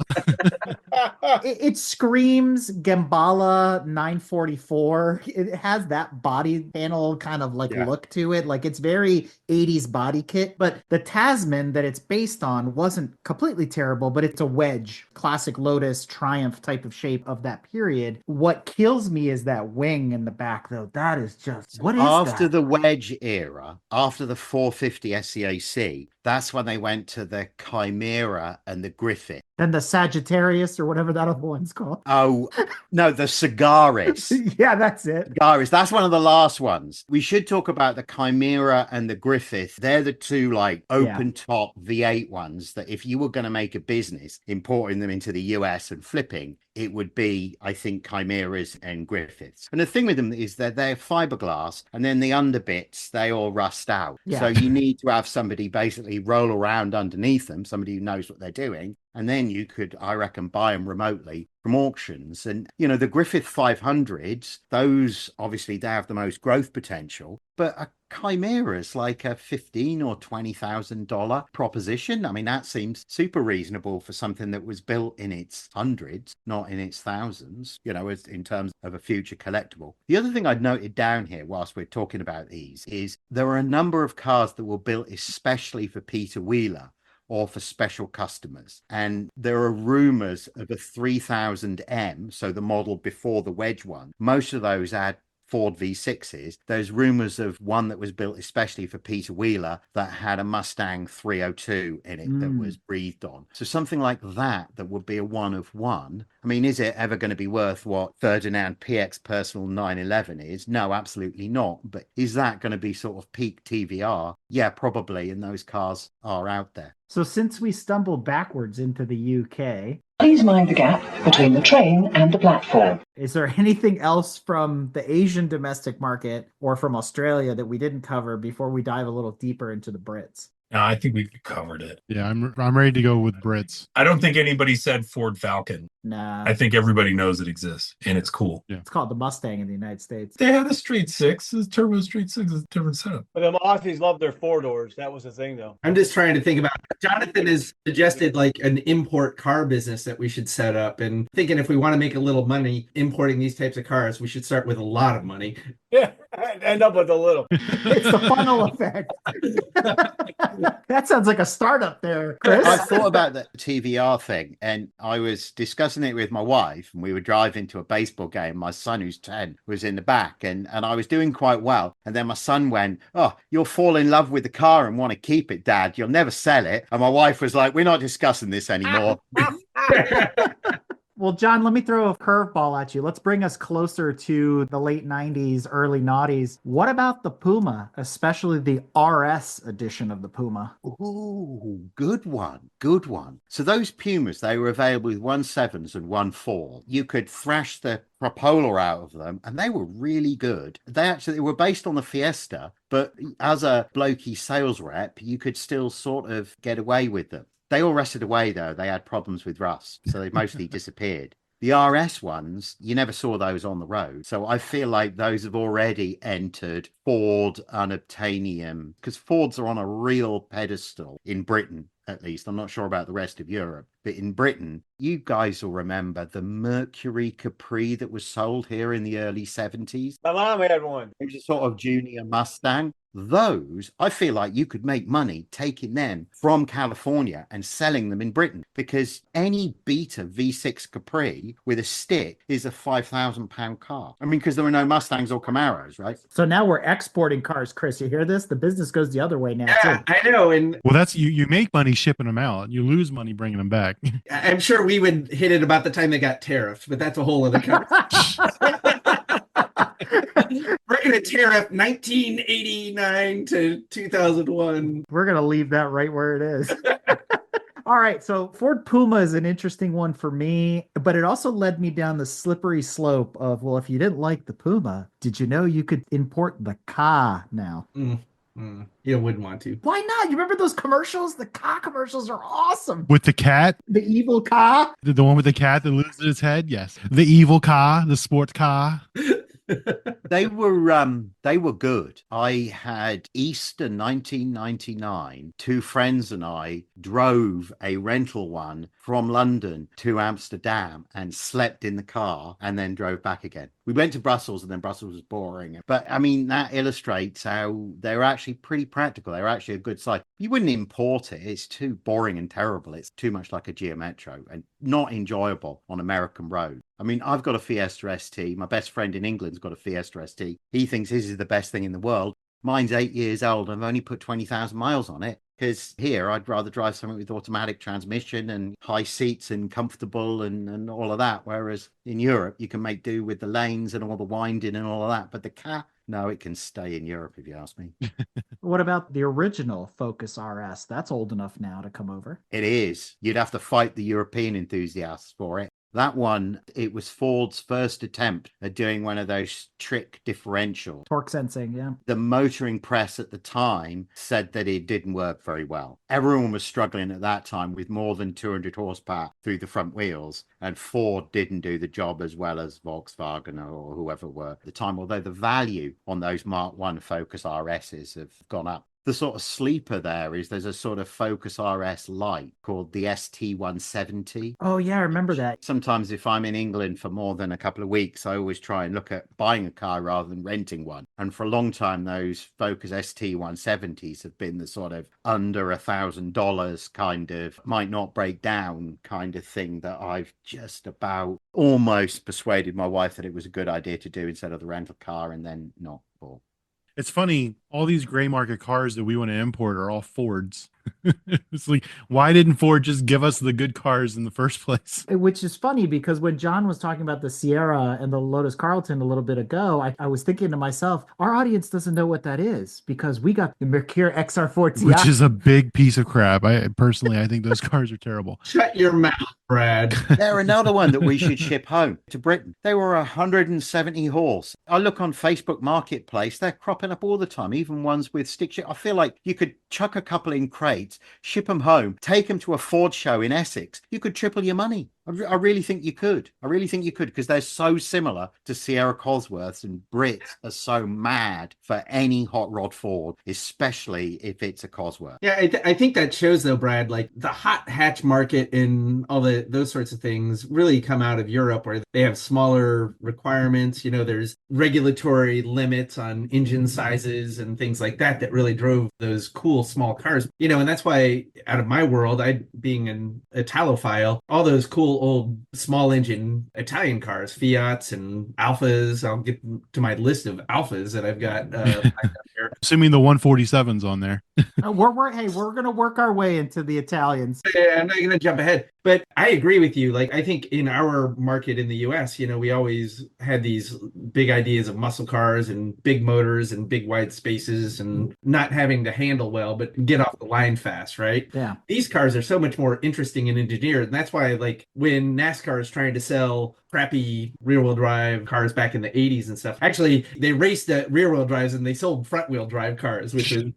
Speaker 2: It screams Gambala 944. It has that body panel kind of like look to it. Like it's very 80s body kit, but the Tasman that it's based on wasn't completely terrible, but it's a wedge, classic Lotus Triumph type of shape of that period. What kills me is that wing in the back though. That is just, what is
Speaker 6: after
Speaker 2: that?
Speaker 6: the wedge era, after the 450 SEAC, that's when they went to the Chimera and the Griffith.
Speaker 2: And the Sagittarius or whatever that other one's called.
Speaker 6: Oh, no, the Cigaris.
Speaker 2: Yeah, that's it.
Speaker 6: Cigaris. That's one of the last ones. We should talk about the Chimera and the Griffith. They're the two like open top V8 ones that if you were going to make a business importing them into the US and flipping, it would be, I think, Chimeras and Griffiths. And the thing with them is that they're fiberglass and then the underbits, they all rust out.
Speaker 2: Yeah.
Speaker 6: So you need to have somebody basically roll around underneath them, somebody who knows what they're doing. And then you could, I reckon, buy them remotely from auctions. And, you know, the Griffith 500s, those obviously they have the most growth potential, but a Chimera's like a $15,000 or $20,000 proposition. I mean, that seems super reasonable for something that was built in its hundreds, not in its thousands, you know, as in terms of a future collectible. The other thing I'd noted down here whilst we're talking about these is there are a number of cars that were built especially for Peter Wheeler or for special customers. And there are rumors of a 3000M, so the model before the wedge one. Most of those had Ford V6s. There's rumors of one that was built especially for Peter Wheeler that had a Mustang 302 in it that was breathed on. So something like that would be a one of one. I mean, is it ever going to be worth what Ferdinand PX Personal 911 is? No, absolutely not. But is that going to be sort of peak TVR? Yeah, probably. And those cars are out there.
Speaker 2: So since we stumbled backwards into the UK,
Speaker 8: please mind the gap between the train and the platform.
Speaker 2: Is there anything else from the Asian domestic market or from Australia that we didn't cover before we dive a little deeper into the Brits?
Speaker 5: No, I think we covered it.
Speaker 3: Yeah, I'm ready to go with Brits.
Speaker 5: I don't think anybody said Ford Falcon.
Speaker 2: Nah.
Speaker 5: I think everybody knows it exists and it's cool.
Speaker 3: Yeah.
Speaker 2: It's called the Mustang in the United States.
Speaker 5: They had a Street 6, the Turbo Street 6 is a different setup.
Speaker 7: But the Aussies love their four doors. That was the thing, though.
Speaker 4: I'm just trying to think about Jonathan has suggested like an import car business that we should set up, and thinking if we want to make a little money importing these types of cars, we should start with a lot of money.
Speaker 7: Yeah, end up with a little.
Speaker 2: It's the funnel effect. That sounds like a startup there, Chris.
Speaker 6: I thought about the TVR thing and I was discussing it with my wife and we were driving to a baseball game. My son, who's 10, was in the back and I was doing quite well. And then my son went, "Oh, you'll fall in love with the car and want to keep it, Dad. You'll never sell it." And my wife was like, "We're not discussing this anymore."
Speaker 2: Well, John, let me throw a curveball at you. Let's bring us closer to the late 90s, early noughties. What about the Puma, especially the RS edition of the Puma?
Speaker 6: Ooh, good one. Good one. So those Pumas, they were available with 1.7s and 1.4. You could thrash the propeller out of them and they were really good. They were based on the Fiesta, but as a blokey sales rep, you could still sort of get away with them. They all rested away, though. They had problems with rust, so they mostly disappeared. The RS ones, you never saw those on the road. So I feel like those have already entered Ford unobtainium, because Fords are on a real pedestal in Britain, at least. I'm not sure about the rest of Europe. But in Britain, you guys will remember the Mercury Capri that was sold here in the early 70s.
Speaker 7: My mom had one.
Speaker 6: It was a sort of junior Mustang. Those, I feel like you could make money taking them from California and selling them in Britain, because any beta V6 Capri with a stick is a £5,000 car. I mean, because there were no Mustangs or Camaros, right?
Speaker 2: So now we're exporting cars, Chris. You hear this? The business goes the other way now,
Speaker 4: Yeah,
Speaker 2: too.
Speaker 4: I know. And
Speaker 3: Well, that's you make money shipping them out. You lose money bringing them back.
Speaker 4: I'm sure we would hit it about the time they got tariffed, but that's a whole other conversation. We're going to tear up 1989 to 2001.
Speaker 2: We're going to leave that right where it is. All right, so Ford Puma is an interesting one for me, but it also led me down the slippery slope of, well, if you didn't like the Puma, did you know you could import the Ka now?
Speaker 4: You wouldn't want to.
Speaker 2: Why not? You remember those commercials? The Ka commercials are awesome.
Speaker 3: With the cat?
Speaker 2: The evil Ka?
Speaker 3: The one with the cat that loses its head? Yes. The evil car, the sport car.
Speaker 6: They were good. I had Easter 1999. Two friends and I drove a rental one from London to Amsterdam and slept in the car and then drove back again. We went to Brussels and then Brussels was boring. But I mean, that illustrates how they're actually pretty practical. They're actually a good size. You wouldn't import it. It's too boring and terrible. It's too much like a Geo Metro and not enjoyable on American road. I mean, I've got a Fiesta ST. My best friend in England's got a Fiesta ST. He thinks his is the best thing in the world. Mine's 8 years old. I've only put 20,000 miles on it because here I'd rather drive something with automatic transmission and high seats and comfortable and all of that. Whereas in Europe, you can make do with the lanes and all the winding and all of that. But the car, no, it can stay in Europe if you ask me.
Speaker 2: What about the original Focus RS? That's old enough now to come over.
Speaker 6: It is. You'd have to fight the European enthusiasts for it. That one, it was Ford's first attempt at doing one of those trick differentials.
Speaker 2: Torque sensing, yeah.
Speaker 6: The motoring press at the time said that it didn't work very well. Everyone was struggling at that time with more than 200 horsepower through the front wheels, and Ford didn't do the job as well as Volkswagen or whoever were at the time, although the value on those Mark I Focus RSs have gone up. The sort of sleeper there is there's a sort of Focus RS Lite called the ST170.
Speaker 2: Oh, yeah, I remember that.
Speaker 6: Sometimes if I'm in England for more than a couple of weeks, I always try and look at buying a car rather than renting one. And for a long time, those Focus ST170s have been the sort of under $1,000 kind of might not break down kind of thing that I've just about almost persuaded my wife that it was a good idea to do instead of the rental car and then not bought.
Speaker 3: It's funny, all these gray market cars that we want to import are all Fords. It's like, why didn't Ford just give us the good cars in the first place?
Speaker 2: Which is funny because when John was talking about the Sierra and the Lotus Carlton a little bit ago, I was thinking to myself, our audience doesn't know what that is because we got the Mercure XR40,
Speaker 3: which is a big piece of crap. I think those cars are terrible.
Speaker 4: Shut your mouth, Brad.
Speaker 6: They're another one that we should ship home to Britain. They were 170 horse. I look on Facebook Marketplace, they're cropping up all the time, even ones with stick shift. I feel like you could chuck a couple in crates, ship them home, take them to a Ford show in Essex. You could triple your money. I really think you could. I really think you could because they're so similar to Sierra Cosworths, and Brits are so mad for any hot rod Ford, especially if it's a Cosworth.
Speaker 4: Yeah, I think that shows though, Brad, like the hot hatch market and all those sorts of things really come out of Europe where they have smaller requirements. You know, there's regulatory limits on engine sizes and things like that really drove those cool small cars. You know, and that's why out of my world, I being an Italophile, all those cool old small engine Italian cars, Fiats and Alfas. I'll get to my list of Alfas that I've got here.
Speaker 3: Assuming the 147's on there.
Speaker 2: We're gonna work our way into the Italians.
Speaker 4: I'm not gonna jump ahead, but I agree with you. Like, I think in our market in the US, you know, we always had these big ideas of muscle cars and big motors and big wide spaces and not having to handle well, but get off the line fast, right?
Speaker 2: Yeah.
Speaker 4: These cars are so much more interesting and engineered. And that's why, like, when NASCAR is trying to sell crappy rear-wheel drive cars back in the 80s and stuff, actually, they raced the rear-wheel drives and they sold front-wheel drive cars, which is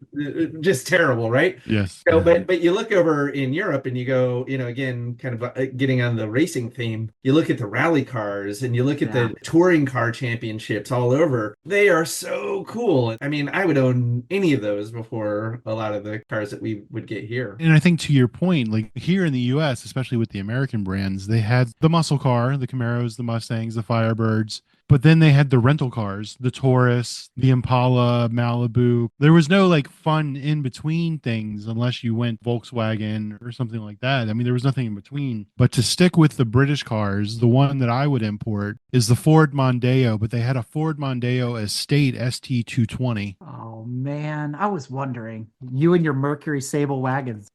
Speaker 4: just terrible, right?
Speaker 3: Yes.
Speaker 4: So, but you look over in Europe and you go, you know, again, kind of getting on the racing theme, you look at the rally cars and you look at the touring car championships all over. They are so cool. I mean, I would own any of those before a lot of the cars that we would get here.
Speaker 3: And I think to your point, like here in the US, especially with the American brands, they had the muscle car, the Camaros, the Mustangs, the Firebirds, but then they had the rental cars, the Taurus, the Impala, Malibu. There was no like fun in between things unless you went Volkswagen or something like that. I mean, there was nothing in between. But to stick with the British cars, the one that I would import is the Ford Mondeo, but they had a Ford Mondeo Estate ST220.
Speaker 2: Oh man, I was wondering, you and your Mercury Sable wagons.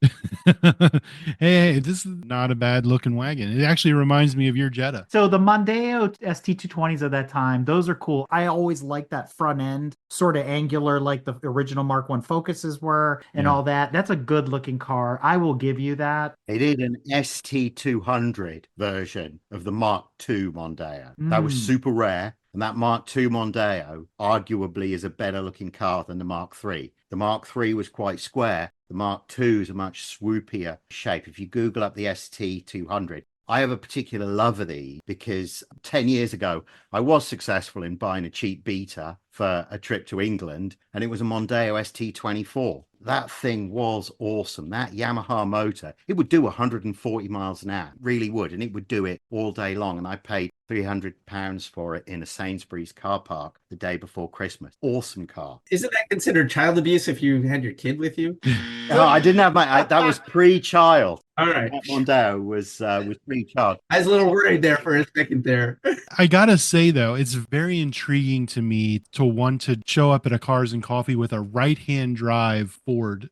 Speaker 3: Hey, this is not a bad looking wagon. It actually reminds me of your Jetta.
Speaker 2: So the Mondeo ST220s of that time, those are cool. I always liked that front end, sort of angular like the original Mark One Focuses were and
Speaker 3: Yeah.
Speaker 2: all that. That's a good looking car. I will give you that.
Speaker 6: They did an ST200 version of the Mark II Mondeo. That was
Speaker 2: Mm.
Speaker 6: super rare. And that Mark II Mondeo arguably is a better looking car than the Mark III. The Mark III was quite square. The Mark II is a much swoopier shape. If you Google up the ST200, I have a particular love of these because 10 years ago, I was successful in buying a cheap Beta for a trip to England, and it was a Mondeo ST24. That thing was awesome. That Yamaha motor, it would do 140 miles an hour, really would, and it would do it all day long. And I paid £300 for it in a Sainsbury's car park the day before Christmas. Awesome car.
Speaker 4: Isn't that considered child abuse if you had your kid with you?
Speaker 6: No, I didn't have that was pre-child.
Speaker 4: All right.
Speaker 6: That Mondeo was pre-child.
Speaker 4: I was a little worried there for a second there.
Speaker 3: I gotta say though, it's very intriguing to me to want to show up at a Cars and Coffee with a right-hand drive Ford.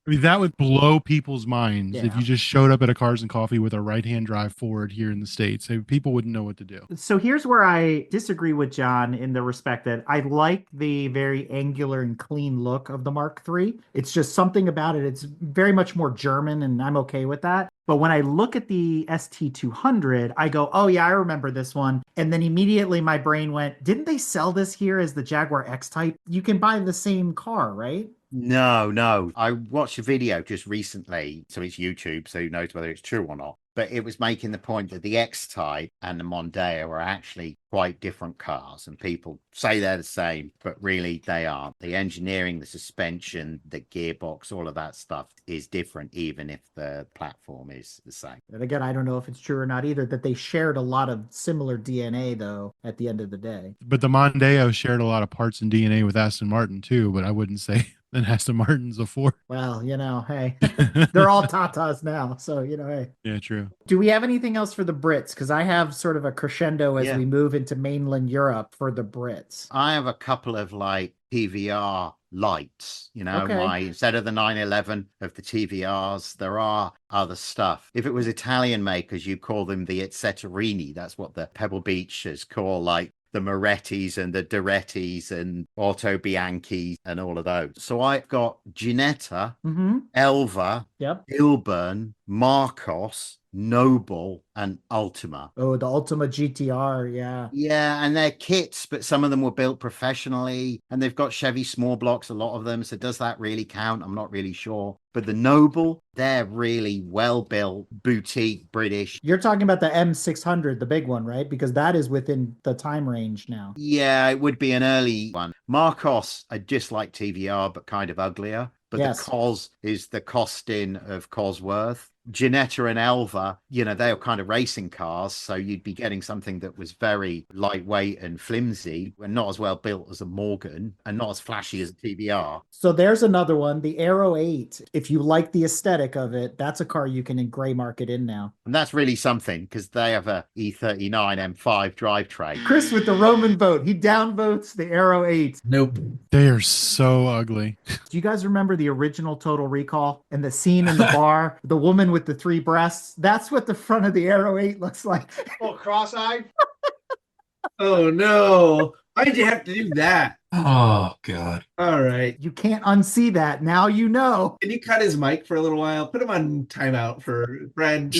Speaker 3: I mean, that would blow people's minds if
Speaker 2: Yeah.
Speaker 3: you just showed up at a Cars and Coffee with a right-hand drive Ford here in the States. People wouldn't know what to do.
Speaker 2: So here's where I disagree with John in the respect that I like the very angular and clean look of the Mark III. It's just something about it. It's very much more German, and I'm okay with that. But when I look at the ST200, I go, oh, yeah, I remember this one. And then immediately my brain went, didn't they sell this here as the Jaguar X-Type? You can buy the same car, right?
Speaker 6: No. I watched a video just recently, so it's YouTube, so who knows whether it's true or not. But it was making the point that the X-Type and the Mondeo are actually quite different cars, and people say they're the same, but really they aren't. The engineering, the suspension, the gearbox, all of that stuff is different, even if the platform is the same.
Speaker 2: And again, I don't know if it's true or not either, that they shared a lot of similar DNA, though, at the end of the day.
Speaker 3: But the Mondeo shared a lot of parts and DNA with Aston Martin too, but I wouldn't say that Aston Martin's a Ford.
Speaker 2: Well, hey, they're all Tatas now. So, hey.
Speaker 3: Yeah, true.
Speaker 2: Do we have anything else for the Brits? Because I have sort of a crescendo as
Speaker 6: Yeah.
Speaker 2: we move into mainland Europe for the Brits.
Speaker 6: I have a couple of TVR lights,
Speaker 2: Okay.
Speaker 6: instead of the 911 of the TVRs, there are other stuff. If it was Italian makers, you call them the Etceterini. That's what the Pebble Beachers call the Morettis and the Durettis and Auto Bianchi and all of those. So I've got Ginetta,
Speaker 2: Mm-hmm.
Speaker 6: Elva,
Speaker 2: Yep.
Speaker 6: Ilburn, Marcos, Noble, and Ultima.
Speaker 2: Oh, the Ultima GTR. Yeah.
Speaker 6: Yeah, and they're kits, but some of them were built professionally, and they've got Chevy small blocks, a lot of them. So does that really count? I'm not really sure. But the Noble, they're really well-built, boutique British.
Speaker 2: You're talking about the M600, the big one, right? Because that is within the time range now.
Speaker 6: Yeah, it would be an early one. Marcos, I just like TVR, but kind of uglier. But
Speaker 2: Yes.
Speaker 6: the Cos is the Costin of Cosworth. Ginetta and Elva, they are kind of racing cars, so you'd be getting something that was very lightweight and flimsy and not as well built as a Morgan and not as flashy as a TVR.
Speaker 2: So there's another one, the Aero 8. If you like the aesthetic of it, that's a car you can gray market in now.
Speaker 6: And that's really something because they have a E39 M5 drivetrain.
Speaker 2: Chris with the Roman vote, he downvotes the Aero 8.
Speaker 4: Nope.
Speaker 3: They are so ugly.
Speaker 2: Do you guys remember the original Total Recall and the scene in the bar, the woman with the 3 breasts? That's what the front of the Aero 8 looks like.
Speaker 7: Oh, cross-eyed.
Speaker 4: Oh, no. Why'd you have to do that?
Speaker 5: Oh, God.
Speaker 4: All right.
Speaker 2: You can't unsee that. Now you know.
Speaker 4: Can you cut his mic for a little while? Put him on timeout for Brad.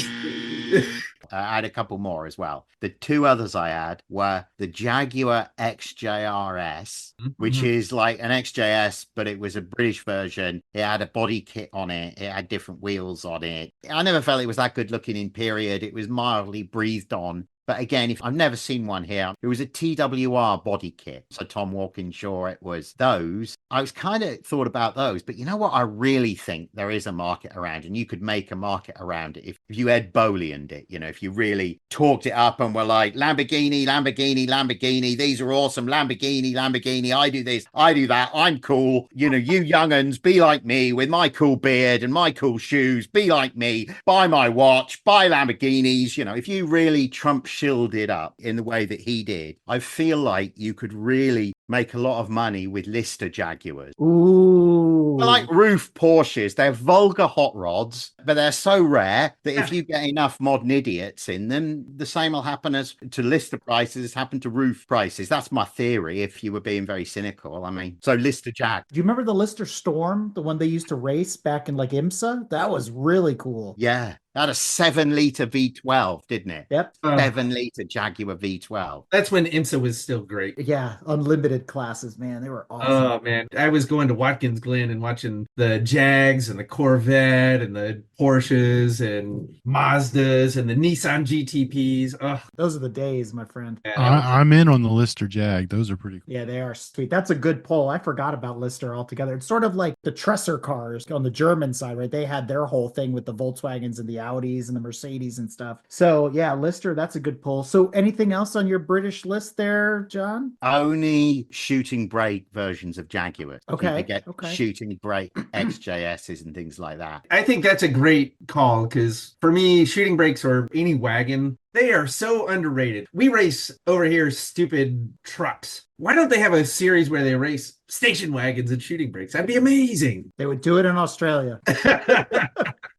Speaker 6: I had a couple more as well. The two others I had were the Jaguar XJRS, which is like an XJS, but it was a British version. It had a body kit on it. It had different wheels on it. I never felt it was that good looking in period. It was mildly breathed on. But again, I've never seen one here. It was a TWR body kit. So Tom Walkinshaw, it was those. I was kind of thought about those, but you know what? I really think there is a market around, and you could make a market around it if you Ed Bolianed it, if you really talked it up and were like, Lamborghini, Lamborghini, Lamborghini, these are awesome, Lamborghini, Lamborghini, I do this, I do that, I'm cool. You young'uns, be like me with my cool beard and my cool shoes, be like me, buy my watch, buy Lamborghinis. If you really Trump shielded up in the way that he did, I feel like you could really make a lot of money with Lister Jaguars.
Speaker 2: Ooh.
Speaker 6: They're like roof Porsches. They're vulgar hot rods, but they're so rare that if you get enough modern idiots in them, the same will happen as to Lister prices has happened to roof prices. That's my theory, if you were being very cynical. I mean, so Lister Jag.
Speaker 2: Do you remember the Lister Storm, the one they used to race back in like IMSA? That was really cool.
Speaker 6: Yeah. That had a 7-liter V12, didn't it?
Speaker 2: Yep.
Speaker 6: 7-liter Jaguar V12.
Speaker 4: That's when IMSA was still great.
Speaker 2: Yeah, unlimited classes, man. They were awesome.
Speaker 4: Oh man, I was going to Watkins Glen and watching the Jags and the Corvette and the Porsches and Mazdas and the Nissan GTPs. Oh,
Speaker 2: Those are the days, my friend.
Speaker 3: I'm in on the Lister Jag. Those are pretty cool.
Speaker 2: Yeah, they are sweet. That's a good pull. I forgot about Lister altogether. It's sort of like the Tresser cars on the German side, right? They had their whole thing with the Volkswagens and the Audis and the Mercedes and stuff. So yeah, Lister, that's a good pull. So anything else on your British list there, John?
Speaker 6: Only shooting brake versions of Jaguar.
Speaker 2: Okay,
Speaker 6: You could get
Speaker 2: okay.
Speaker 6: shooting brake XJSs and things like that.
Speaker 4: I think that's a great call because for me, shooting brakes or any wagon, they are so underrated. We race over here stupid trucks. Why don't they have a series where they race station wagons and shooting brakes? That'd be amazing.
Speaker 2: They would do it in Australia.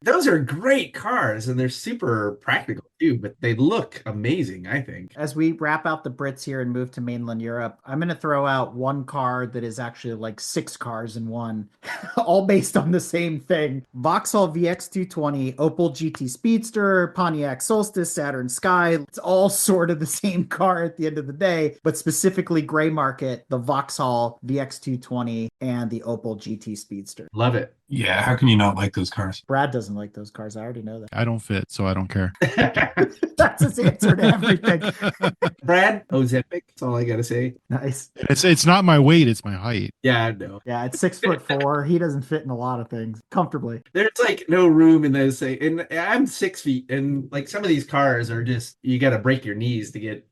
Speaker 4: Those are great cars and they're super practical too, but they look amazing, I think.
Speaker 2: As we wrap out the Brits here and move to mainland Europe, I'm going to throw out one car that is actually like 6 cars in one, all based on the same thing. Vauxhall VX220, Opel GT Speedster, Pontiac Solstice, Saturn Sky. It's all sort of the same car at the end of the day, but specifically gray market, the Vauxhall VX220 and the Opel GT Speedster.
Speaker 4: Love it.
Speaker 5: Yeah, how can you not like those cars?
Speaker 2: Brad doesn't like those cars. I already know that.
Speaker 3: I don't fit, so I don't care.
Speaker 2: That's his answer to everything.
Speaker 4: Brad, Ozempic. That's all I got to say.
Speaker 2: Nice.
Speaker 3: It's not my weight, it's my height.
Speaker 4: Yeah, I know.
Speaker 2: Yeah, it's 6'4". He doesn't fit in a lot of things comfortably.
Speaker 4: There's like no room in those things. And I'm 6 feet, and like some of these cars are just, you got to break your knees to get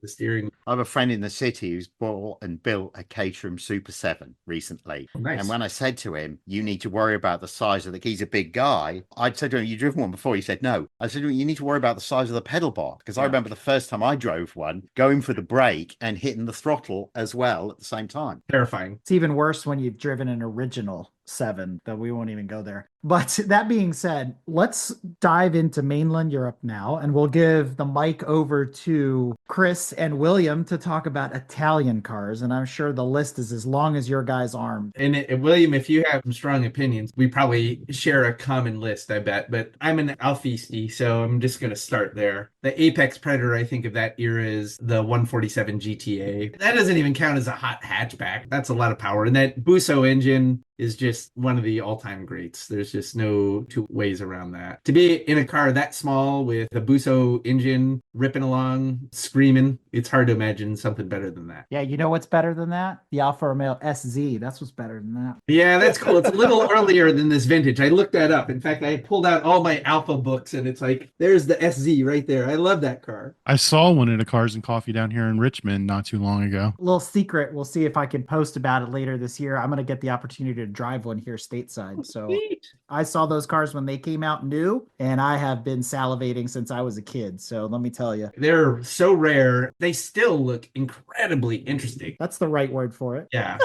Speaker 4: the steering.
Speaker 6: I have a friend in the city who's bought and built a Caterham Super 7 recently.
Speaker 4: Oh, nice.
Speaker 6: And when I said to him, you need to worry about the size of the, he's a big guy. I'd said to him, you driven one before? He said, no. I said to him, you need to worry about the size of the pedal bar. Because I remember the first time I drove one, going for the brake and hitting the throttle as well at the same time.
Speaker 4: Terrifying.
Speaker 2: It's even worse when you've driven an original 7, that we won't even go there. But that being said, let's dive into mainland Europe now, and we'll give the mic over to Chris and William to talk about Italian cars. And I'm sure the list is as long as your guys' arm.
Speaker 4: And William, if you have some strong opinions, we probably share a common list, I bet. But I'm an Alfisti, so I'm just going to start there. The apex predator, I think, of that era is the 147 GTA. That doesn't even count as a hot hatchback. That's a lot of power. And that Busso engine is just one of the all-time greats. There's just no two ways around that. To be in a car that small with a Busso engine ripping along, screaming, it's hard to imagine something better than that.
Speaker 2: Yeah, you know what's better than that? The Alfa Romeo SZ. That's what's better than that.
Speaker 4: Yeah, that's cool. It's a little earlier than this vintage. I looked that up. In fact, I pulled out all my Alpha books and it's like, there's the SZ right there. I love that car.
Speaker 3: I saw one at a Cars and Coffee down here in Richmond not too long ago.
Speaker 2: A little secret. We'll see if I can post about it later this year. I'm going to get the opportunity to drive one here stateside. So
Speaker 4: Sweet.
Speaker 2: I saw those cars when they came out new, and I have been salivating since I was a kid. So let me tell you.
Speaker 4: They're so rare. They still look incredibly interesting.
Speaker 2: That's the right word for it.
Speaker 4: Yeah.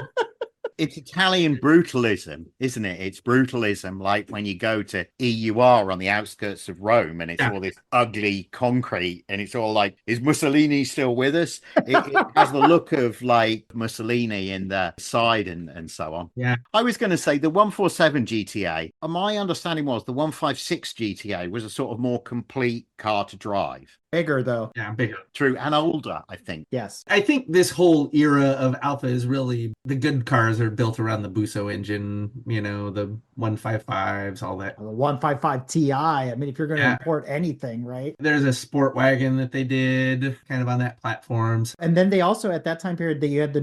Speaker 6: It's Italian brutalism, isn't it? It's brutalism, like when you go to EUR on the outskirts of Rome and it's all this ugly concrete and it's all like, is Mussolini still with us? It has the look of like Mussolini in the side and so on.
Speaker 4: Yeah.
Speaker 6: I was going to say the 147 GTA, my understanding was the 156 GTA was a sort of more complete car to drive.
Speaker 2: Bigger, though.
Speaker 4: Yeah, bigger.
Speaker 6: True, and older, I think.
Speaker 2: Yes.
Speaker 4: I think this whole era of Alpha is really, the good cars are built around the Busso engine, you know, the 155s, all that.
Speaker 2: The 155 Ti. I mean, if you're going to import anything, right?
Speaker 4: There's a sport wagon that they did kind of on that platforms.
Speaker 2: And then they also, at that time period, they had the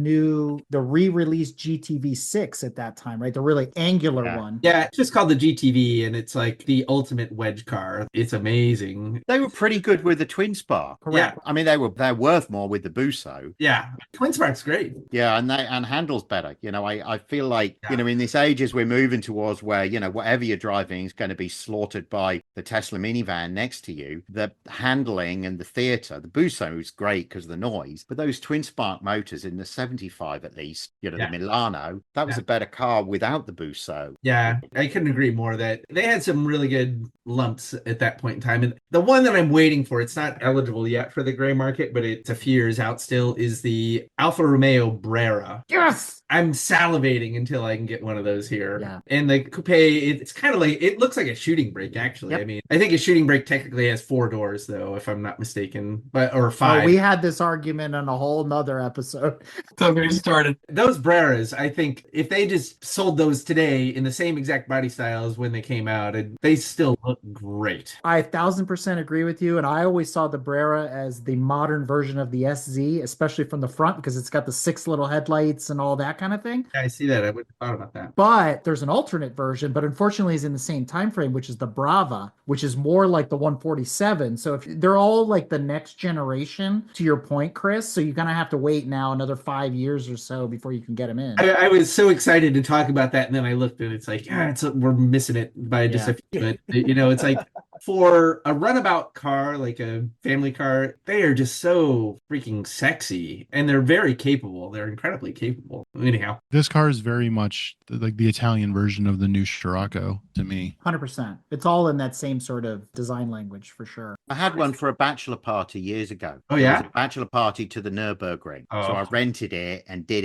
Speaker 2: re-released GTV6 at that time, right? The really angular one.
Speaker 4: Yeah, it's just called the GTV and it's like the ultimate wedge car. It's amazing.
Speaker 6: They were pretty good with the Twin Spark.
Speaker 2: Correct.
Speaker 6: Yeah. I mean, they're worth more with the Busso.
Speaker 4: Yeah. Twin Spark's great.
Speaker 6: Yeah, and handles better. You know, I feel like, you know, in this age as we're moving towards where, you know, whatever you're driving is going to be slaughtered by the Tesla minivan next to you. The handling and the theater, the Busso is great because of the noise, but those twin spark motors in the 75 at least, you know, the Milano, that was a better car without the Busso.
Speaker 4: Yeah, I couldn't agree more that they had some really good lumps at that point in time. And the one that I'm waiting for, it's not eligible yet for the gray market, but it's a few years out still, is the Alfa Romeo Brera.
Speaker 2: Yes!
Speaker 4: I'm salivating until I can get one of those here.
Speaker 2: Yeah.
Speaker 4: And the coupe, it's kind of like, it looks like a shooting brake, actually.
Speaker 2: Yep.
Speaker 4: I mean, I think a shooting brake technically has 4 doors, though, if I'm not mistaken, or 5.
Speaker 2: Oh, we had this argument on a whole nother episode.
Speaker 5: Don't get me started.
Speaker 4: Those Breras, I think if they just sold those today in the same exact body style as when they came out, they still look great.
Speaker 2: I 1000% agree with you. And I always saw the Brera as the modern version of the SZ, especially from the front, because it's got the 6 little headlights and all that kind of thing.
Speaker 4: Yeah, I see that. I wouldn't have thought about that.
Speaker 2: But there's an alternate version, but unfortunately is in the same time frame, which is the Brava, which is more like the 147. So if they're all like the next generation, to your point, Chris, so you're gonna have to wait now another 5 years or so before you can get them in.
Speaker 4: I was so excited to talk about that, and then I looked and it's like, we're missing it by just a few. But you know, it's like for a runabout car, like a family car, they are just so freaking sexy, and they're very capable. They're incredibly capable. Anyhow,
Speaker 3: This car is very much like the Italian version of the new Scirocco to me.
Speaker 2: 100%. It's all in that same sort of design language for sure.
Speaker 6: I had one for a bachelor party years ago.
Speaker 4: Oh,
Speaker 6: It
Speaker 4: yeah?
Speaker 6: was a bachelor party to the Nürburgring.
Speaker 4: Oh.
Speaker 6: So I rented it and did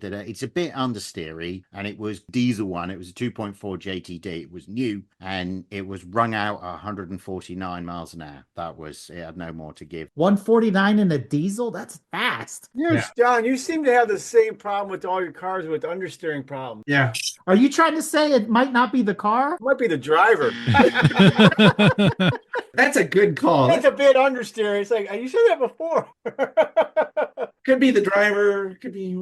Speaker 6: that. It's a bit understeery, and it was diesel one. It was a 2.4 JTD. It was new, and it was rung out at 149 miles an hour. It had no more to give.
Speaker 2: 149 in a diesel? That's fast.
Speaker 7: Yes, John, you seem to have the same problem with all your cars with understeering problems.
Speaker 4: yeah.
Speaker 2: Are you trying to say it might not be the car?
Speaker 7: It might be the driver.
Speaker 4: That's a good call.
Speaker 7: It's a bit understeering. It's like, you said that before.
Speaker 4: Could be the driver. Could be.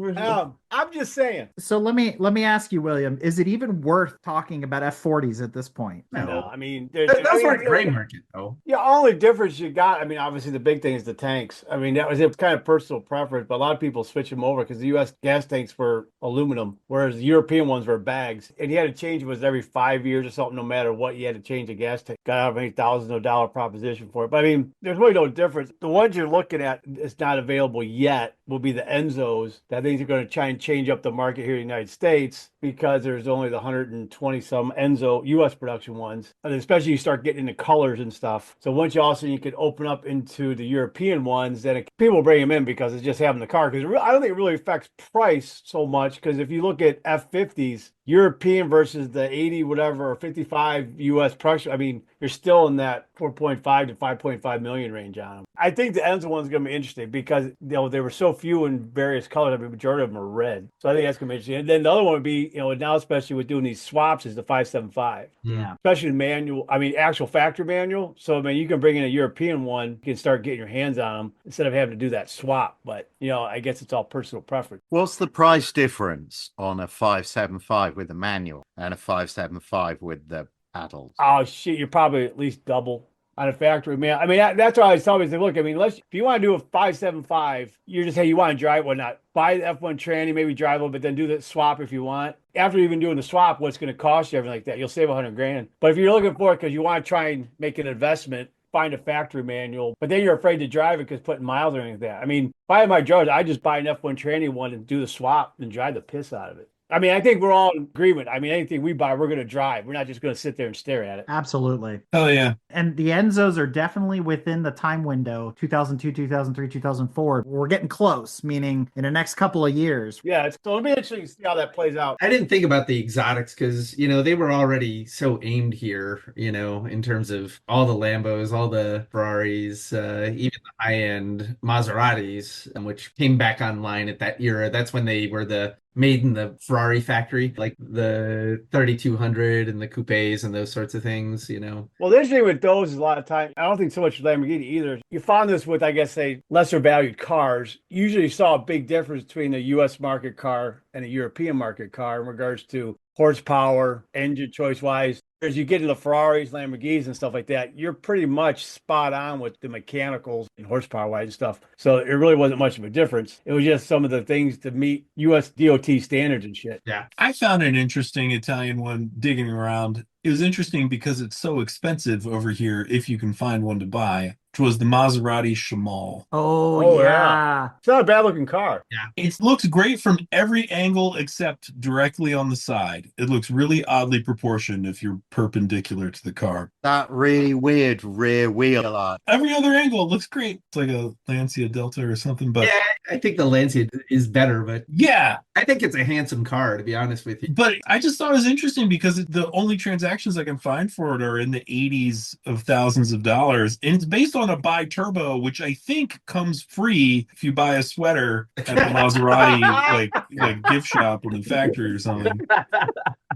Speaker 7: I'm just saying.
Speaker 2: So let me ask you, William, is it even worth talking about F40s at this point?
Speaker 7: No, I mean,
Speaker 4: Those weren't gray market though.
Speaker 7: Yeah, only difference you got, I mean, obviously the big thing is the tanks. I mean, that was it, kind of personal preference, but a lot of people switch them over because the U.S. gas tanks were aluminum, whereas the European ones were bags. And you had to change it was every 5 years or something, no matter what, you had to change a gas tank. Got out of any $1,000 proposition for it. But I mean, there's really no difference. The ones you're looking at, it's not available yet, will be the Enzos. That things are going to try and change up the market here in the United States because there's only the 120 some Enzo U.S. production ones. And especially you start getting into colors and stuff. So once you also you can open up into the European ones, then people bring them in because it's just having the car. Because I don't think it really affects price so much. Because if you look at F50s, European versus the 80 whatever or 55 U.S. production, I mean, you're still in that 4.5 to 5.5 million range on them. I think the Enzo one's going to be interesting because they were so few in various colors. I mean, majority of them are red. So I think that's going to be interesting. And then the other one would be, now especially with doing these swaps, is the 575.
Speaker 2: Yeah.
Speaker 7: Especially manual, I mean, actual factory manual. So, I mean, you can bring in a European one, you can start getting your hands on them instead of having to do that swap. But, I guess it's all personal preference.
Speaker 6: What's the price difference on a 575 with the manual and a 575 with the paddles?
Speaker 7: Oh, shit, you're probably at least double on a factory, man. I mean, that's why I tell me, look, I mean, if you want to do a 575, you're just, hey, you want to drive one, not buy the F1 tranny, maybe drive one, but then do the swap if you want. After even doing the swap, what's going to cost you, everything like that, you'll save $100,000. But if you're looking for it because you want to try and make an investment, find a factory manual, but then you're afraid to drive it because putting miles or anything like that. I mean, if I had my drugs, I just buy an F1 tranny one and do the swap and drive the piss out of it. I mean, I think we're all in agreement. I mean, anything we buy, we're going to drive. We're not just going to sit there and stare at it.
Speaker 2: Absolutely.
Speaker 5: Hell yeah.
Speaker 2: And the Enzos are definitely within the time window, 2002, 2003, 2004. We're getting close, meaning in the next couple of years.
Speaker 7: Yeah, so it'll be interesting to see how that plays out.
Speaker 4: I didn't think about the exotics because, they were already so aimed here, in terms of all the Lambos, all the Ferraris, even the high-end Maseratis, which came back online at that era. That's when they were made in the Ferrari factory, like the 3200 and the coupes and those sorts of things,
Speaker 7: Well, the interesting with those is a lot of time, I don't think so much Lamborghini either. You found this with, I guess, say, lesser valued cars. Usually you saw a big difference between a U.S. market car and a European market car in regards to horsepower, engine choice wise. As you get to the Ferraris, Lamborghinis, and stuff like that, you're pretty much spot on with the mechanicals and horsepower wise and stuff. So it really wasn't much of a difference. It was just some of the things to meet US DOT standards and shit.
Speaker 4: Yeah.
Speaker 5: I found an interesting Italian one digging around. It was interesting because it's so expensive over here if you can find one to buy, which was the Maserati Shamal.
Speaker 2: Oh, yeah.
Speaker 7: It's not a bad looking car.
Speaker 5: It looks great from every angle except directly on the side. It looks really oddly proportioned if you're perpendicular to the car.
Speaker 6: That really weird rear wheel arch.
Speaker 5: Every other angle it looks great. It's like a Lancia Delta or something, but
Speaker 4: Yeah, I think the Lancia is better, but
Speaker 5: yeah.
Speaker 4: I think it's a handsome car, to be honest with you.
Speaker 5: But I just thought it was interesting because the only transactions I can find for it are in the 80s of thousands of dollars. And it's based on a bi-turbo, which I think comes free if you buy a sweater at the Maserati like gift shop or the factory or something.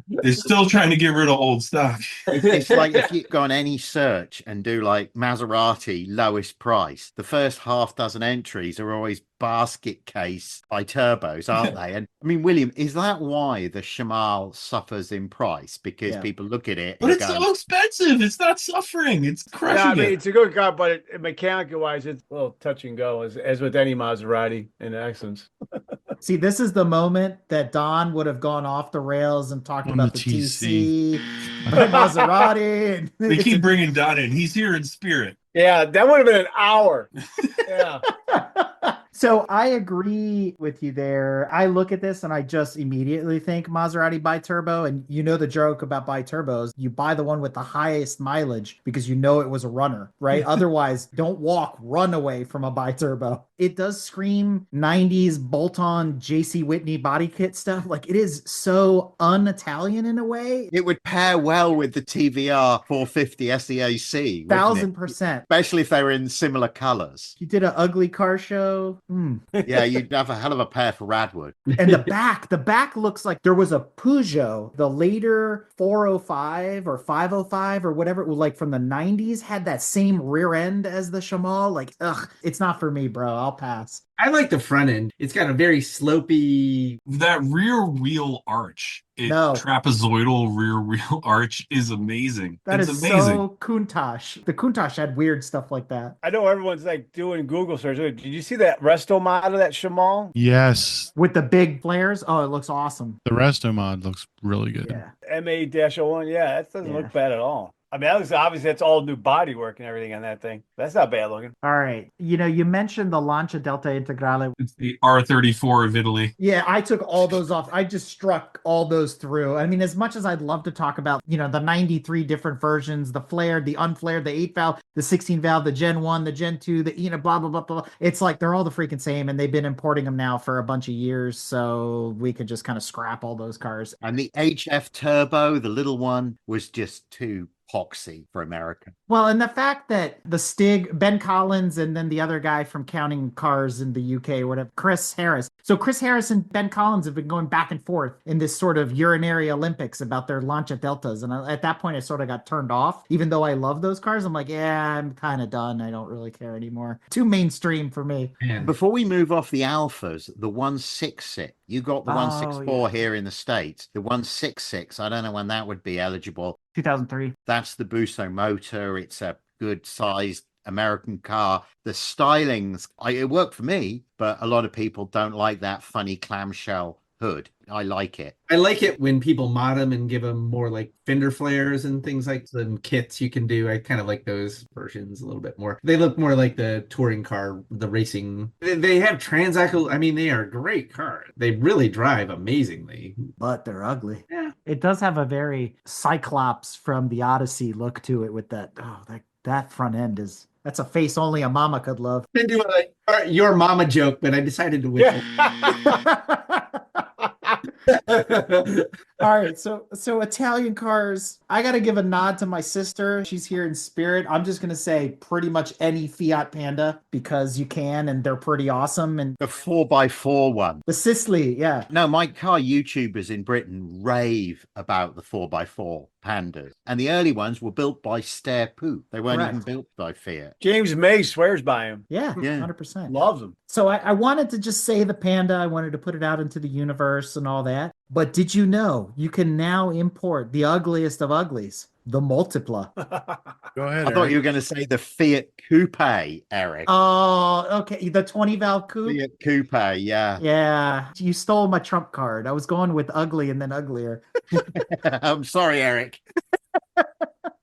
Speaker 5: They're still trying to get rid of old stock.
Speaker 6: It's like if you go on any search and do like Maserati lowest price, the first half dozen entries are always basket case by turbos, aren't they? And I mean, William, is that why the Shamal suffers in price? Because people look at it,
Speaker 5: But
Speaker 6: and
Speaker 5: it's
Speaker 6: go,
Speaker 5: so expensive. It's not suffering. It's crushing
Speaker 7: Yeah, I mean,
Speaker 5: it.
Speaker 7: it's a good car, but mechanically wise, it's a little touch and go, as with any Maserati in essence.
Speaker 2: See, this is the moment that Don would have gone off the rails and talked
Speaker 3: On
Speaker 2: about
Speaker 3: the
Speaker 2: the
Speaker 3: TC.
Speaker 2: TC, Maserati. And
Speaker 5: They keep bringing Don in. He's here in spirit.
Speaker 7: Yeah, that would have been an hour. Yeah.
Speaker 2: So I agree with you there. I look at this and I just immediately think Maserati bi-turbo. And you know the joke about bi-turbos. You buy the one with the highest mileage because you know it was a runner, right? Otherwise, don't walk, run away from a bi-turbo. It does scream 90s bolt-on JC Whitney body kit stuff. Like it is so un-Italian in a way.
Speaker 6: it would pair well with the TVR 450 SEAC.
Speaker 2: 1000%.
Speaker 6: Especially if they were in similar colors.
Speaker 2: You did an ugly car show.
Speaker 6: Yeah, you'd have a hell of a pair for Radwood.
Speaker 2: And the back looks like there was a Peugeot, the later 405 or 505 or whatever it was, like from the 90s, had that same rear end as the Shamal. Like, it's not for me, bro. I'll pass.
Speaker 4: I like the front end. It's got a very slopey.
Speaker 5: That rear wheel arch,
Speaker 2: No.
Speaker 5: trapezoidal rear wheel arch is amazing.
Speaker 2: That
Speaker 5: It's
Speaker 2: is
Speaker 5: amazing.
Speaker 2: so Countach. The Countach had weird stuff like that.
Speaker 7: I know everyone's like doing Google search. Did you see that resto mod of that Shamal?
Speaker 3: Yes,
Speaker 2: With the big flares. Oh, it looks awesome.
Speaker 3: the resto mod looks really good.
Speaker 2: Yeah.
Speaker 7: MA-01. Yeah, that doesn't
Speaker 2: Yeah.
Speaker 7: look bad at all. I mean, obviously that's all new body work and everything on that thing. That's not bad looking.
Speaker 2: All right. You know, you mentioned the Lancia Delta Integrale.
Speaker 5: It's the R34 of Italy.
Speaker 2: Yeah, I took all those off. I just struck all those through. I mean, as much as I'd love to talk about, you know, the 93 different versions, the flared, the unflared, the 8 valve, the 16 valve, the Gen 1, the Gen 2, the, you know, blah, blah, blah, blah. It's like they're all the freaking same, and they've been importing them now for a bunch of years. So we could just kind of scrap all those cars.
Speaker 6: And the HF Turbo, the little one, was just too poxy for America.
Speaker 2: Well, and the fact that the Stig, Ben Collins, and then the other guy from Counting Cars in the UK, or whatever, Chris Harris. So Chris Harris and Ben Collins have been going back and forth in this sort of urinary Olympics about their Lancia Deltas. And at that point, I sort of got turned off. Even though I love those cars, I'm like, yeah, I'm kind of done. I don't really care anymore. Too mainstream for me.
Speaker 4: Man.
Speaker 6: Before we move off the Alphas, the 166, you got the 164 here in the States. The 166, I don't know when that would be eligible.
Speaker 2: 2003.
Speaker 6: That's the Busso motor. It's a good sized American car. The stylings, it worked for me, but a lot of people don't like that funny clamshell hood. I like it.
Speaker 4: I like it when people mod them and give them more like fender flares and things like some kits you can do. I kind of like those versions a little bit more. They look more like the touring car, the racing. They have transaxle. I mean, they are great cars. They really drive amazingly.
Speaker 2: But they're ugly.
Speaker 4: Yeah.
Speaker 2: It does have a very Cyclops from the Odyssey look to it with that. Oh, that front end is. That's a face only a mama could love.
Speaker 4: I do your mama joke, but I decided to whistle.
Speaker 2: All right, so Italian cars. I got to give a nod to my sister. She's here in spirit. I'm just gonna say pretty much any Fiat Panda because you can, and they're pretty awesome. And
Speaker 6: The 4x4 one.
Speaker 2: the Sicily, yeah.
Speaker 6: No, my car YouTubers in Britain rave about the 4x4 Pandas. And the early ones were built by Stare Poop. They weren't
Speaker 2: Correct.
Speaker 6: even built by Fiat.
Speaker 7: James May swears by him.
Speaker 2: Yeah,
Speaker 6: Yeah.
Speaker 2: 100%.
Speaker 7: Loves him.
Speaker 2: So I wanted to just say the Panda. I wanted to put it out into the universe and all that. But did you know you can now import the ugliest of uglies, the Multipla?
Speaker 1: Go ahead,
Speaker 6: I thought
Speaker 1: Eric.
Speaker 6: you were going to say the Fiat Coupe, Eric.
Speaker 2: Oh, okay. The 20 valve coupe.
Speaker 6: Fiat Coupe, yeah.
Speaker 2: Yeah, you stole my trump card. I was going with ugly and then uglier.
Speaker 6: I'm sorry, Eric.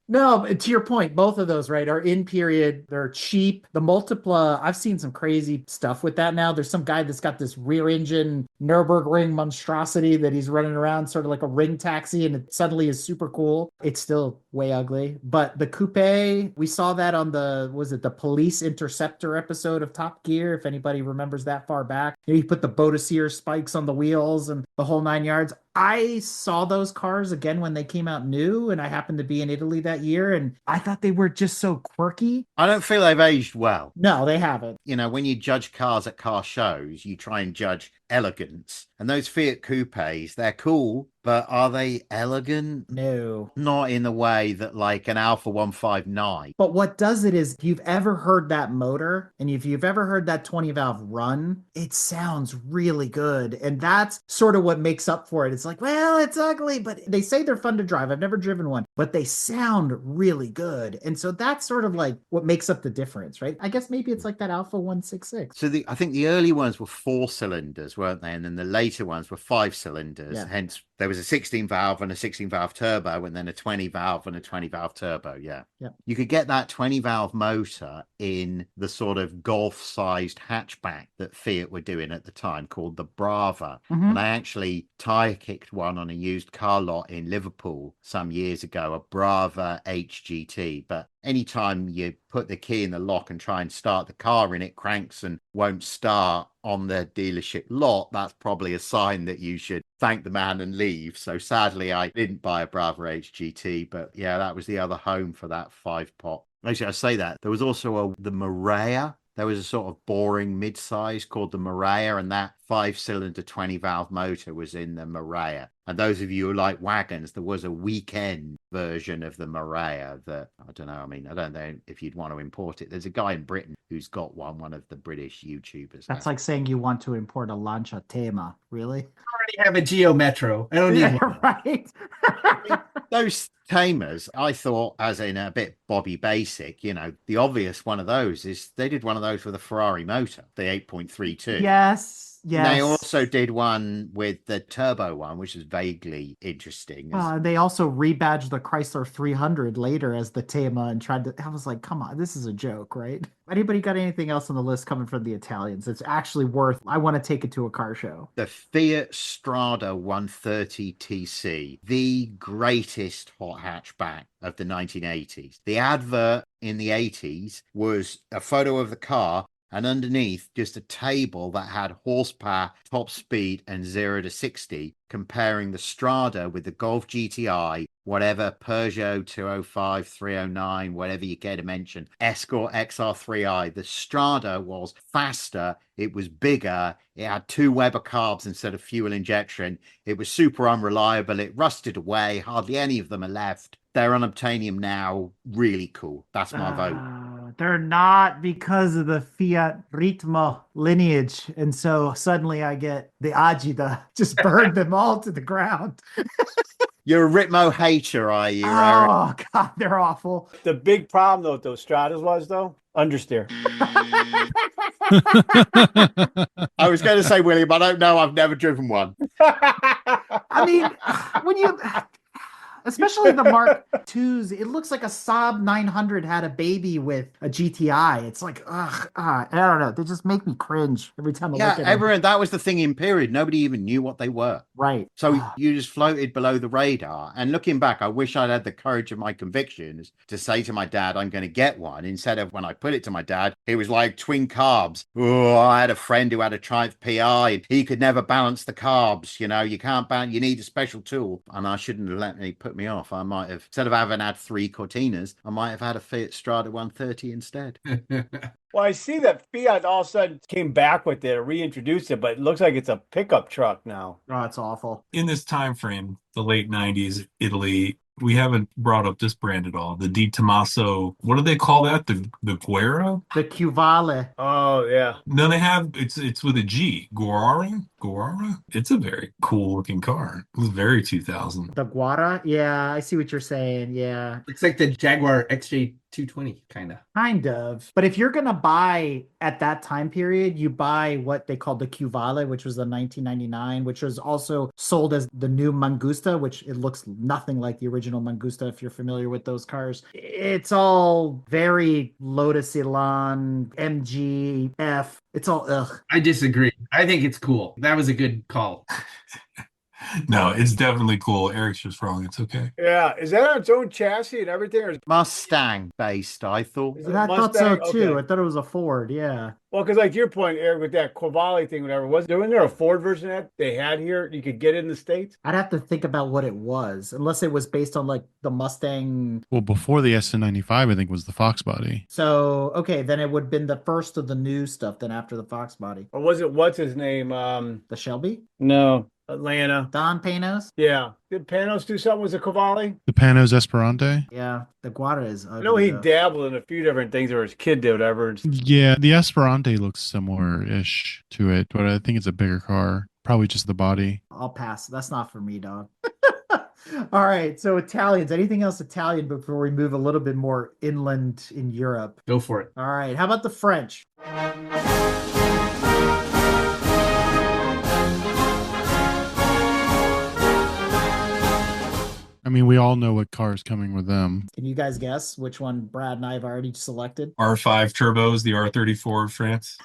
Speaker 2: No, but to your point, both of those, right, are in period. They're cheap. The Multipla, I've seen some crazy stuff with that now. There's some guy that's got this rear engine Nürburgring monstrosity that he's running around sort of like a ring taxi, and it suddenly is super cool. It's still way ugly. But the coupe, we saw that on the Police Interceptor episode of Top Gear, if anybody remembers that far back. You put the Bodasier spikes on the wheels and the whole 9 yards. I saw those cars again when they came out new, and I happened to be in Italy that year, and I thought they were just so quirky.
Speaker 6: I don't feel they've aged well.
Speaker 2: No, they haven't.
Speaker 6: You know, when you judge cars at car shows, you try and judge elegance. And those Fiat Coupes, they're cool, but are they elegant?
Speaker 2: No.
Speaker 6: Not in the way that like an Alfa 159.
Speaker 2: But what does it is, if you've ever heard that motor and if you've ever heard that 20 valve run, it sounds really good. And that's sort of what makes up for it. It's like, well, it's ugly, but they say they're fun to drive. I've never driven one, but they sound really good. And so that's sort of like what makes up the difference, right? I guess maybe it's like that Alpha 166.
Speaker 6: So I think the early ones were 4 cylinders, weren't they? And then the later ones were 5 cylinders.
Speaker 2: Yeah.
Speaker 6: Hence, there was a 16 valve and a 16 valve turbo, and then a 20 valve and a 20 valve turbo. Yeah.
Speaker 2: Yeah.
Speaker 6: You could get that 20 valve motor in the sort of golf sized hatchback that Fiat were doing at the time called the Brava.
Speaker 2: Mhm.
Speaker 6: And I actually tire kicked one on a used car lot in Liverpool some years ago, a Brava HGT. But anytime you put the key in the lock and try and start the car and it cranks and won't start on the dealership lot, that's probably a sign that you should thank the man and leave. So sadly, I didn't buy a Brava HGT, but yeah, that was the other home for that 5-pot. Actually, I say that. There was also the Marea. There was a sort of boring mid-size called the Marea, and that 5-cylinder 20-valve motor was in the Marea. And those of you who like wagons, there was a weekend version of the Marea that, I don't know, I mean, I don't know if you'd want to import it. There's a guy in Britain who's got one of the British YouTubers.
Speaker 2: That's like saying you want to import a Lancia Tema. Really?
Speaker 4: I already have a Geo Metro. I don't need one.
Speaker 2: Right.
Speaker 6: Those Tamers, I thought, as in a bit Bobby Basic, you know, the obvious one of those is they did one of those with a Ferrari motor, the 8.32.
Speaker 2: Yes. Yes.
Speaker 6: They also did one with the turbo one, which is vaguely interesting.
Speaker 2: They also rebadged the Chrysler 300 later as the Tema and tried to. I was like, come on, this is a joke, right? Anybody got anything else on the list coming from the Italians? It's actually worth. I want to take it to a car show.
Speaker 6: The Fiat Strada 130 TC, the greatest hot hatchback of the 1980s. The advert in the 80s was a photo of the car, and underneath just a table that had horsepower, top speed, and 0 to 60, comparing the Strada with the Golf GTI, whatever Peugeot 205, 309, whatever you care to mention, Escort XR3i. The Strada was faster, it was bigger, it had 2 Weber carbs instead of fuel injection, it was super unreliable, it rusted away, hardly any of them are left. They're unobtainium now, really cool. That's my vote.
Speaker 2: They're not because of the Fiat Ritmo lineage. And so suddenly I get the Agida, just burned them all to the ground.
Speaker 6: You're a Ritmo hater, are you, Eric?
Speaker 2: Oh, God, they're awful.
Speaker 7: The big problem, though, with those Stratas was, though, understeer.
Speaker 6: I was going to say, William, I don't know. I've never driven one.
Speaker 2: I mean, when you... Especially the Mark IIs, it looks like a Saab 900 had a baby with a GTI. It's like, I don't know. They just make me cringe every time I look at them.
Speaker 6: That was the thing in period. Nobody even knew what they were.
Speaker 2: Right.
Speaker 6: So you just floated below the radar. And looking back, I wish I'd had the courage of my convictions to say to my dad, I'm going to get one. Instead of when I put it to my dad, it was like twin carbs. Oh, I had a friend who had a Triumph PI and he could never balance the carbs. You know, you can't balance, you need a special tool. And I shouldn't have let me put me off. I might have, instead of having had 3 Cortinas, I might have had a Fiat Strada 130 instead.
Speaker 7: Well, I see that Fiat all of a sudden came back with it, reintroduced it, but it looks like it's a pickup truck now.
Speaker 2: Oh, it's awful.
Speaker 5: In this time frame, the late 90s, Italy, We haven't brought up this brand at all. The Di Tommaso, what do they call that? The Guerra?
Speaker 2: The Cuvale.
Speaker 7: Oh yeah.
Speaker 5: No, they have it's with a G. Guerra? Guerra? It's a very cool looking car. It was very 2000.
Speaker 2: The Guara? Yeah, I see what you're saying. Yeah,
Speaker 4: Looks like the Jaguar XJ220, kind of.
Speaker 2: kind of. But if you're gonna buy at that time period, you buy what they called the Cuvale, which was the 1999, which was also sold as the new Mangusta, which it looks nothing like the original Mangusta if you're familiar with those cars. It's all very Lotus Elan, MG, It's all ugh.
Speaker 4: I disagree. I think it's cool. That was a good call.
Speaker 5: No, it's definitely cool. Eric's just wrong. It's okay.
Speaker 7: Yeah. Is that on its own chassis and everything? Or is
Speaker 6: Mustang based, I thought.
Speaker 7: it
Speaker 2: I thought so
Speaker 7: Mustang?
Speaker 2: too.
Speaker 7: Okay.
Speaker 2: I thought it was a Ford. Yeah.
Speaker 7: Well, because like your point, Eric, with that Quavali thing, whatever, wasn't there a Ford version of that they had here you could get in the States?
Speaker 2: I'd have to think about what it was, unless it was based on like the Mustang.
Speaker 3: Well, before the SN95, I think was the Fox body.
Speaker 2: So, okay, then it would have been the first of the new stuff, then after the Fox body.
Speaker 7: Or was it what's his name?
Speaker 2: The Shelby?
Speaker 7: No, Atlanta.
Speaker 2: Don Panos?
Speaker 7: Yeah. Did Panos do something with the Quavali?
Speaker 3: The Panos Esperante.
Speaker 2: Yeah, the Guara is
Speaker 7: I know
Speaker 2: ugly,
Speaker 7: he
Speaker 2: though.
Speaker 7: dabbled in a few different things, or his kid did, whatever.
Speaker 3: Yeah, the Esperante looks similar-ish to it, but I think it's a bigger car. Probably just the body.
Speaker 2: I'll pass. That's not for me, dog. All right, so Italians. Anything else Italian before we move a little bit more inland in Europe?
Speaker 4: Go for it.
Speaker 2: All right, how about the French?
Speaker 3: I mean, we all know what car is coming with them.
Speaker 2: Can you guys guess which one Brad and I have already selected?
Speaker 5: R5 turbos, the R34 of France.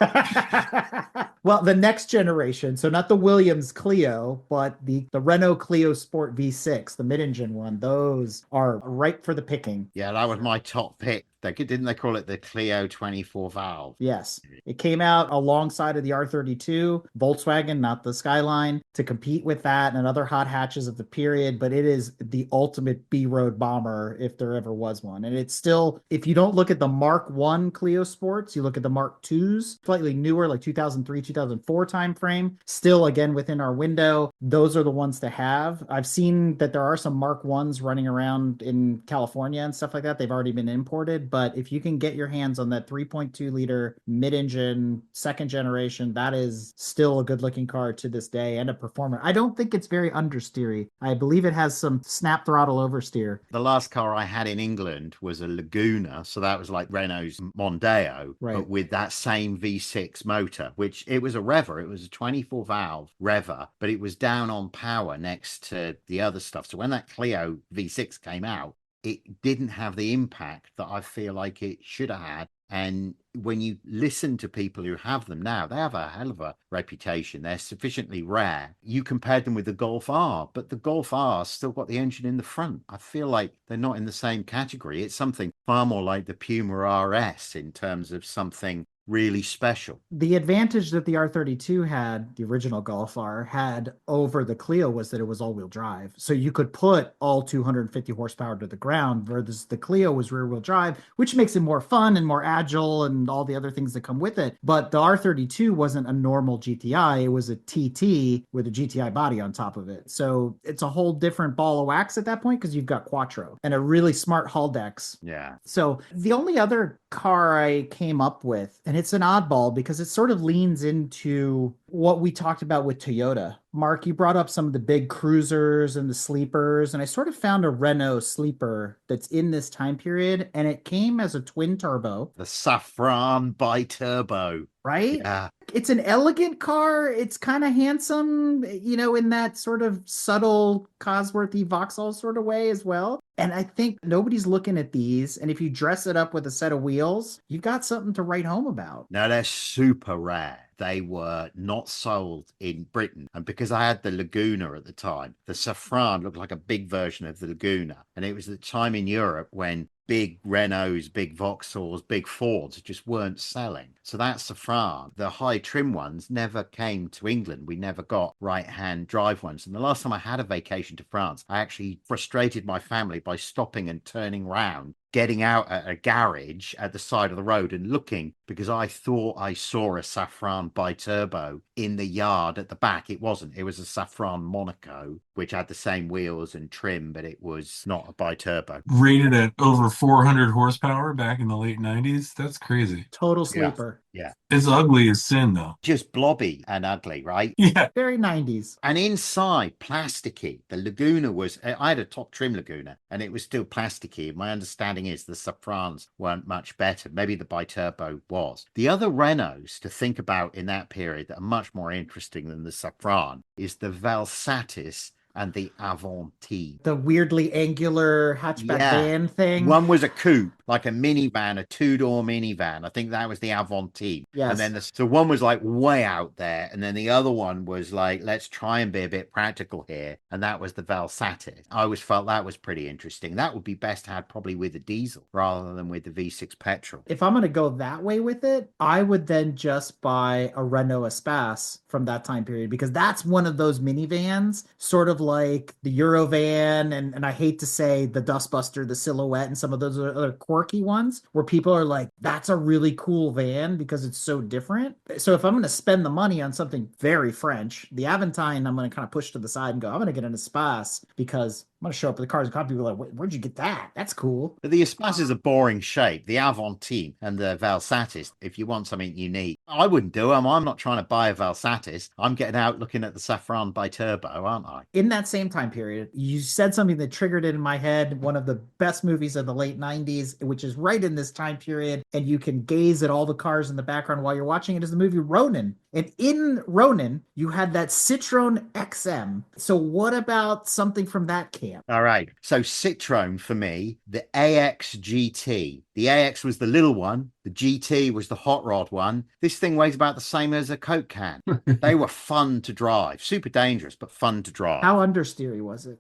Speaker 2: Well, the next generation, so not the Williams Clio, but the Renault Clio Sport V6, the mid-engine one, those are ripe for the picking.
Speaker 6: Yeah, that was my top pick. Didn't they call it the Clio 24 valve?
Speaker 2: Yes. It came out alongside of the R32, Volkswagen, not the Skyline, to compete with that and other hot hatches of the period, but it is the ultimate B-road bomber if there ever was one. And it's still, if you don't look at the Mark 1 Clio Sports, you look at the Mark 2s, slightly newer, like 2003, 2004 timeframe, still again within our window. Those are the ones to have. I've seen that there are some Mark 1s running around in California and stuff like that. They've already been imported. But if you can get your hands on that 3.2 liter mid-engine second generation, that is still a good looking car to this day and a performer. I don't think it's very understeery. I believe it has some snap throttle oversteer.
Speaker 6: The last car I had in England was a Laguna, so that was like Renault's Mondeo,
Speaker 2: Right.
Speaker 6: but with that same V6 motor, which it was a revver. It was a 24 valve revver, but it was down on power next to the other stuff. So when that Clio V6 came out, it didn't have the impact that I feel like it should have had. And when you listen to people who have them now, they have a hell of a reputation. They're sufficiently rare. You compared them with the Golf R, but the Golf R still got the engine in the front. I feel like they're not in the same category. It's something far more like the Puma RS in terms of something really special.
Speaker 2: The advantage that the R32 had, the original Golf R, had over the Clio was that it was all-wheel drive. So you could put all 250 horsepower to the ground, versus the Clio was rear-wheel drive, which makes it more fun and more agile and all the other things that come with it. But the R32 wasn't a normal GTI. It was a TT with a GTI body on top of it. So it's a whole different ball of wax at that point because you've got Quattro and a really smart hull decks.
Speaker 6: Yeah.
Speaker 2: So the only other car I came up with, and it's an oddball because it sort of leans into what we talked about with Toyota. Mark, you brought up some of the big cruisers and the sleepers, and I sort of found a Renault sleeper that's in this time period, and it came as a twin turbo.
Speaker 6: The Safran bi-turbo.
Speaker 2: Right?
Speaker 6: Yeah.
Speaker 2: It's an elegant car. It's kind of handsome, you know, in that sort of subtle Cosworthy Vauxhall sort of way as well. And I think nobody's looking at these. And if you dress it up with a set of wheels, you've got something to write home about.
Speaker 6: No, they're super rare. They were not sold in Britain. And because I had the Laguna at the time, the Safran looked like a big version of the Laguna. And it was the time in Europe when big Renaults, big Vauxhalls, big Fords just weren't selling. So that's Safran. The high trim ones never came to England. We never got right-hand drive ones. And the last time I had a vacation to France, I actually frustrated my family by stopping and turning round, getting out at a garage at the side of the road and looking, because I thought I saw a Safran bi-turbo in the yard at the back. It wasn't. It was a Safran Monaco, which had the same wheels and trim, but it was not a bi-turbo.
Speaker 5: Rated at over 400 horsepower back in the late 90s. That's crazy.
Speaker 2: Total
Speaker 6: Yeah.
Speaker 2: sleeper.
Speaker 6: Yeah.
Speaker 5: It's ugly as sin, though.
Speaker 6: Just blobby and ugly, right?
Speaker 5: Yeah.
Speaker 2: Very 90s.
Speaker 6: And inside, plasticky. The Laguna was, I had a top trim Laguna and it was still plasticky. My understanding is the Safrans weren't much better. Maybe the bi-turbo was. The other Renaults to think about in that period that are much more interesting than the Safran is the Valsatis and the Aventime.
Speaker 2: The weirdly angular hatchback van thing.
Speaker 6: One was a coupe, like a minivan, a two-door minivan. I think that was the Aventime.
Speaker 2: Yes.
Speaker 6: And then so one was like way out there, and then the other one was like, let's try and be a bit practical here, and that was the Valsatis. I always felt that was pretty interesting. That would be best had probably with a diesel rather than with the V6 petrol.
Speaker 2: If I'm going to go that way with it, I would then just buy a Renault Espace from that time period, because that's one of those minivans, sort of like the Eurovan, and I hate to say the Dustbuster, the Silhouette, and some of those other quirky ones where people are like, that's a really cool van because it's so different. So if I'm going to spend the money on something very French, the Aventime, I'm going to kind of push to the side and go, I'm going to get an Espace because I'm going to show up at the Cars and Coffee. People are like, where'd you get that? That's cool.
Speaker 6: But the Espace is a boring shape. The Aventime and the Valsatis, if you want something unique, I wouldn't do them. I'm not trying to buy a Valsatis. I'm getting out looking at the Safran bi-turbo, aren't I?
Speaker 2: In that same time period, you said something that triggered it in my head. One of the best movies of the late 90s, which is right in this time period, and you can gaze at all the cars in the background while you're watching it, is the movie Ronin. And in Ronin, you had that Citroën XM. So what about something from that camp?
Speaker 6: All right. So Citroën for me, the AX GT. The AX was the little one. The GT was the hot rod one. This thing weighs about the same as a Coke can. They were fun to drive. Super dangerous, but fun to drive.
Speaker 2: How understeery was it?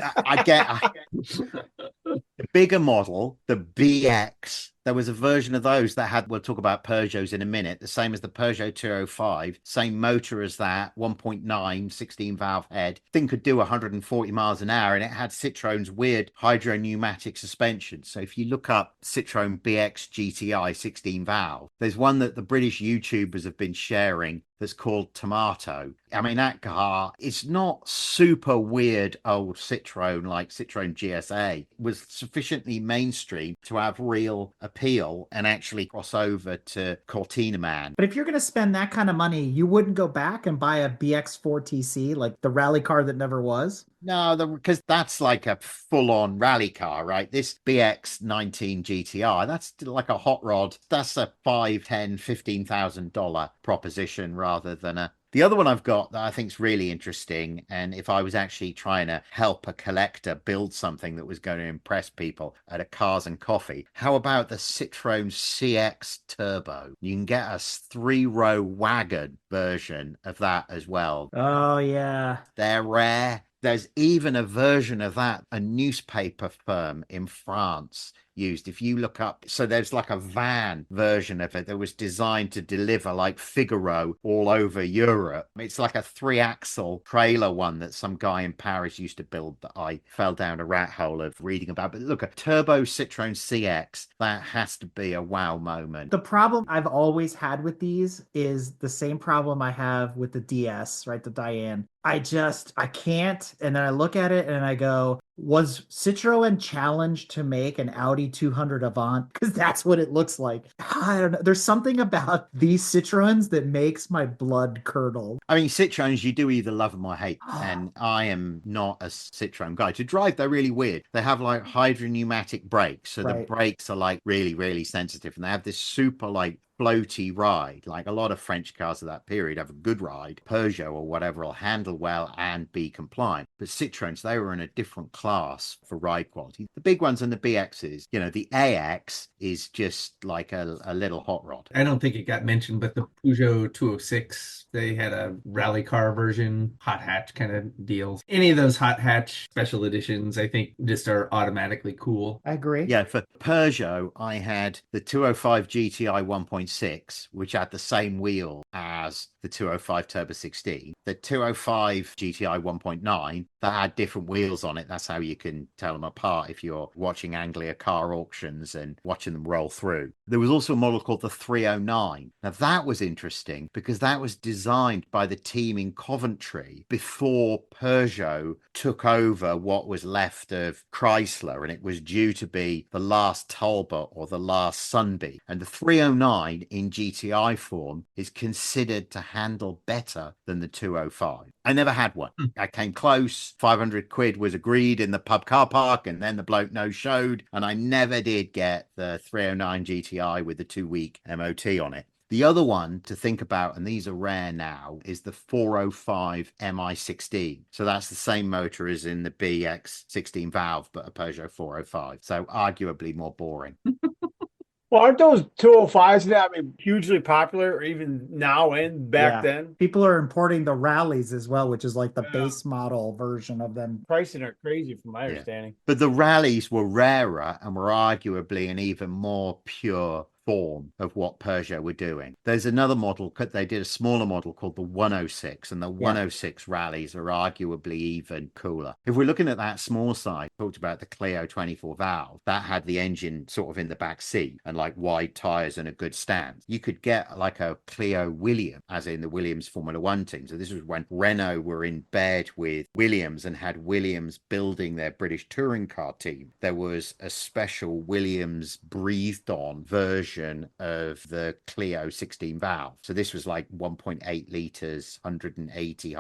Speaker 6: I get the bigger model, the BX. There was a version of those that had, we'll talk about Peugeots in a minute, the same as the Peugeot 205, same motor as that, 1.9, 16 valve head. Thing could do 140 miles an hour, and it had Citroën's weird hydro-pneumatic suspension. So if you look up Citroën BX GTI 16 valve, there's one that the British YouTubers have been sharing that's called Tomato. I mean, that car, it's not super weird old Citroën like Citroën GSA, was sufficiently mainstream to have real appeal and actually cross over to Cortina Man.
Speaker 2: But if you're going to spend that kind of money, you wouldn't go back and buy a BX4TC, like the rally car that never was?
Speaker 6: No, because that's like a full-on rally car, right? This BX19 GTR, that's like a hot rod. That's a $5,000, $10,000, $15,000 proposition rather than a... The other one I've got that I think is really interesting, and if I was actually trying to help a collector build something that was going to impress people at a Cars and Coffee, how about the Citroën CX Turbo? You can get a 3-row wagon version of that as well.
Speaker 2: Oh, yeah.
Speaker 6: They're rare. There's even a version of that a newspaper firm in France used. If you look up, so there's like a van version of it that was designed to deliver like Figaro all over Europe. It's like a 3-axle trailer one that some guy in Paris used to build that I fell down a rat hole of reading about. But look, a turbo Citroën CX, that has to be a wow moment.
Speaker 2: The problem I've always had with these is the same problem I have with the DS, right? The Diane. I can't. And then I look at it and I go, was Citroën challenged to make an Audi 200 Avant? Because that's what it looks like. I don't know. There's something about these Citroëns that makes my blood curdle.
Speaker 6: I mean, Citroëns, you do either love them or hate. And I am not a Citroën guy. To drive, they're really weird. They have like hydro-pneumatic brakes. So
Speaker 2: Right.
Speaker 6: the brakes are like really, really sensitive. And they have this super like floaty ride. Like a lot of French cars of that period have a good ride. Peugeot or whatever will handle well and be compliant. But Citroëns, they were in a different class for ride quality. The big ones and the BXs, you know, the AX is just like a little hot rod.
Speaker 4: I don't think it got mentioned, but the Peugeot 206, they had a rally car version, hot hatch kind of deals. Any of those hot hatch special editions, I think, just are automatically cool.
Speaker 2: I agree.
Speaker 6: Yeah, for Peugeot, I had the 205 GTI 1.6, which had the same wheel as the 205 Turbo 16. The 205 GTI 1.9, that had different wheels on it. That's how how you can tell them apart if you're watching Anglia car auctions and watching them roll through. There was also a model called the 309. Now that was interesting because that was designed by the team in Coventry before Peugeot took over what was left of Chrysler, and it was due to be the last Talbot or the last Sunbeam. And the 309 in GTI form is considered to handle better than the 205. I never had one. I came close. 500 quid was agreed in the pub car park, and then the bloke no-showed, and I never did get the 309 GTI with the 2-week MOT on it. The other one to think about, and these are rare now, is the 405 MI16. So that's the same motor as in the BX 16 valve, but a Peugeot 405. So arguably more boring.
Speaker 7: Well, aren't those 205s now, I mean, hugely popular, or even now and back then?
Speaker 2: People are importing the rallies as well, which is like the
Speaker 7: Yeah.
Speaker 2: base model version of them.
Speaker 7: Pricing are crazy from my understanding.
Speaker 6: But the rallies were rarer and were arguably an even more pure form of what Peugeot were doing. There's another model, they did a smaller model called the 106, and the 106 rallies are arguably even cooler. If we're looking at that small side, talked about the Clio 24 valve, that had the engine sort of in the back seat and like wide tires and a good stance. You could get like a Clio Williams, as in the Williams Formula One team. So this was when Renault were in bed with Williams and had Williams building their British touring car team. There was a special Williams breathed on version of the Clio 16 valve. So this was like 1.8 litres, 190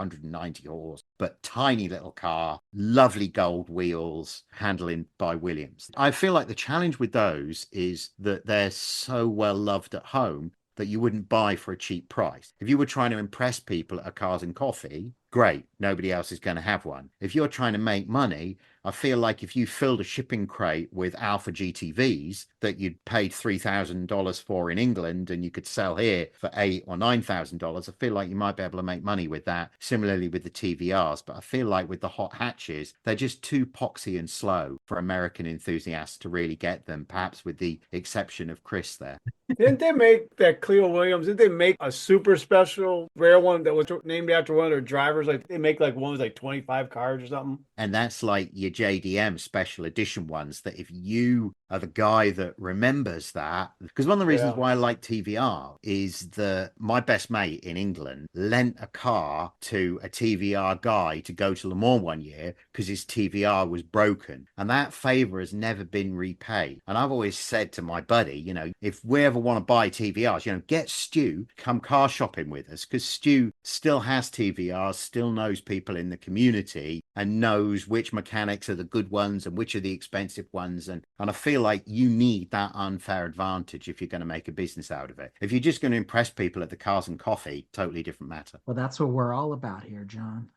Speaker 6: horse, but tiny little car, lovely gold wheels, handling by Williams. I feel like the challenge with those is that they're so well loved at home that you wouldn't buy for a cheap price. If you were trying to impress people at a Cars and Coffee, great, nobody else is going to have one. If you're trying to make money, I feel like if you filled a shipping crate with Alfa GTVs that you'd paid $3,000 for in England and you could sell here for $8,000 or $9,000, I feel like you might be able to make money with that. Similarly with the TVRs, but I feel like with the hot hatches, they're just too poxy and slow for American enthusiasts to really get them, perhaps with the exception of Chris there.
Speaker 7: Didn't they make that Clio Williams? Didn't they make a super special rare one that was named after one of their drivers? Like they make like one was like 25 cars or something.
Speaker 6: And that's like your JDM special edition ones that if you are the guy that remembers that, because one of the reasons why I like TVR is that my best mate in England lent a car to a TVR guy to go to Le Mans one year because his TVR was broken. And that favor has never been repaid. And I've always said to my buddy, you know, if we ever want to buy TVRs, you know, get Stu, come car shopping with us, because Stu still has TVRs, still knows people in the community and knows which mechanics are the good ones and which are the expensive ones. And I feel like you need that unfair advantage if you're going to make a business out of it. If you're just going to impress people at the Cars and Coffee, totally different matter.
Speaker 2: Well, that's what we're all about here, John.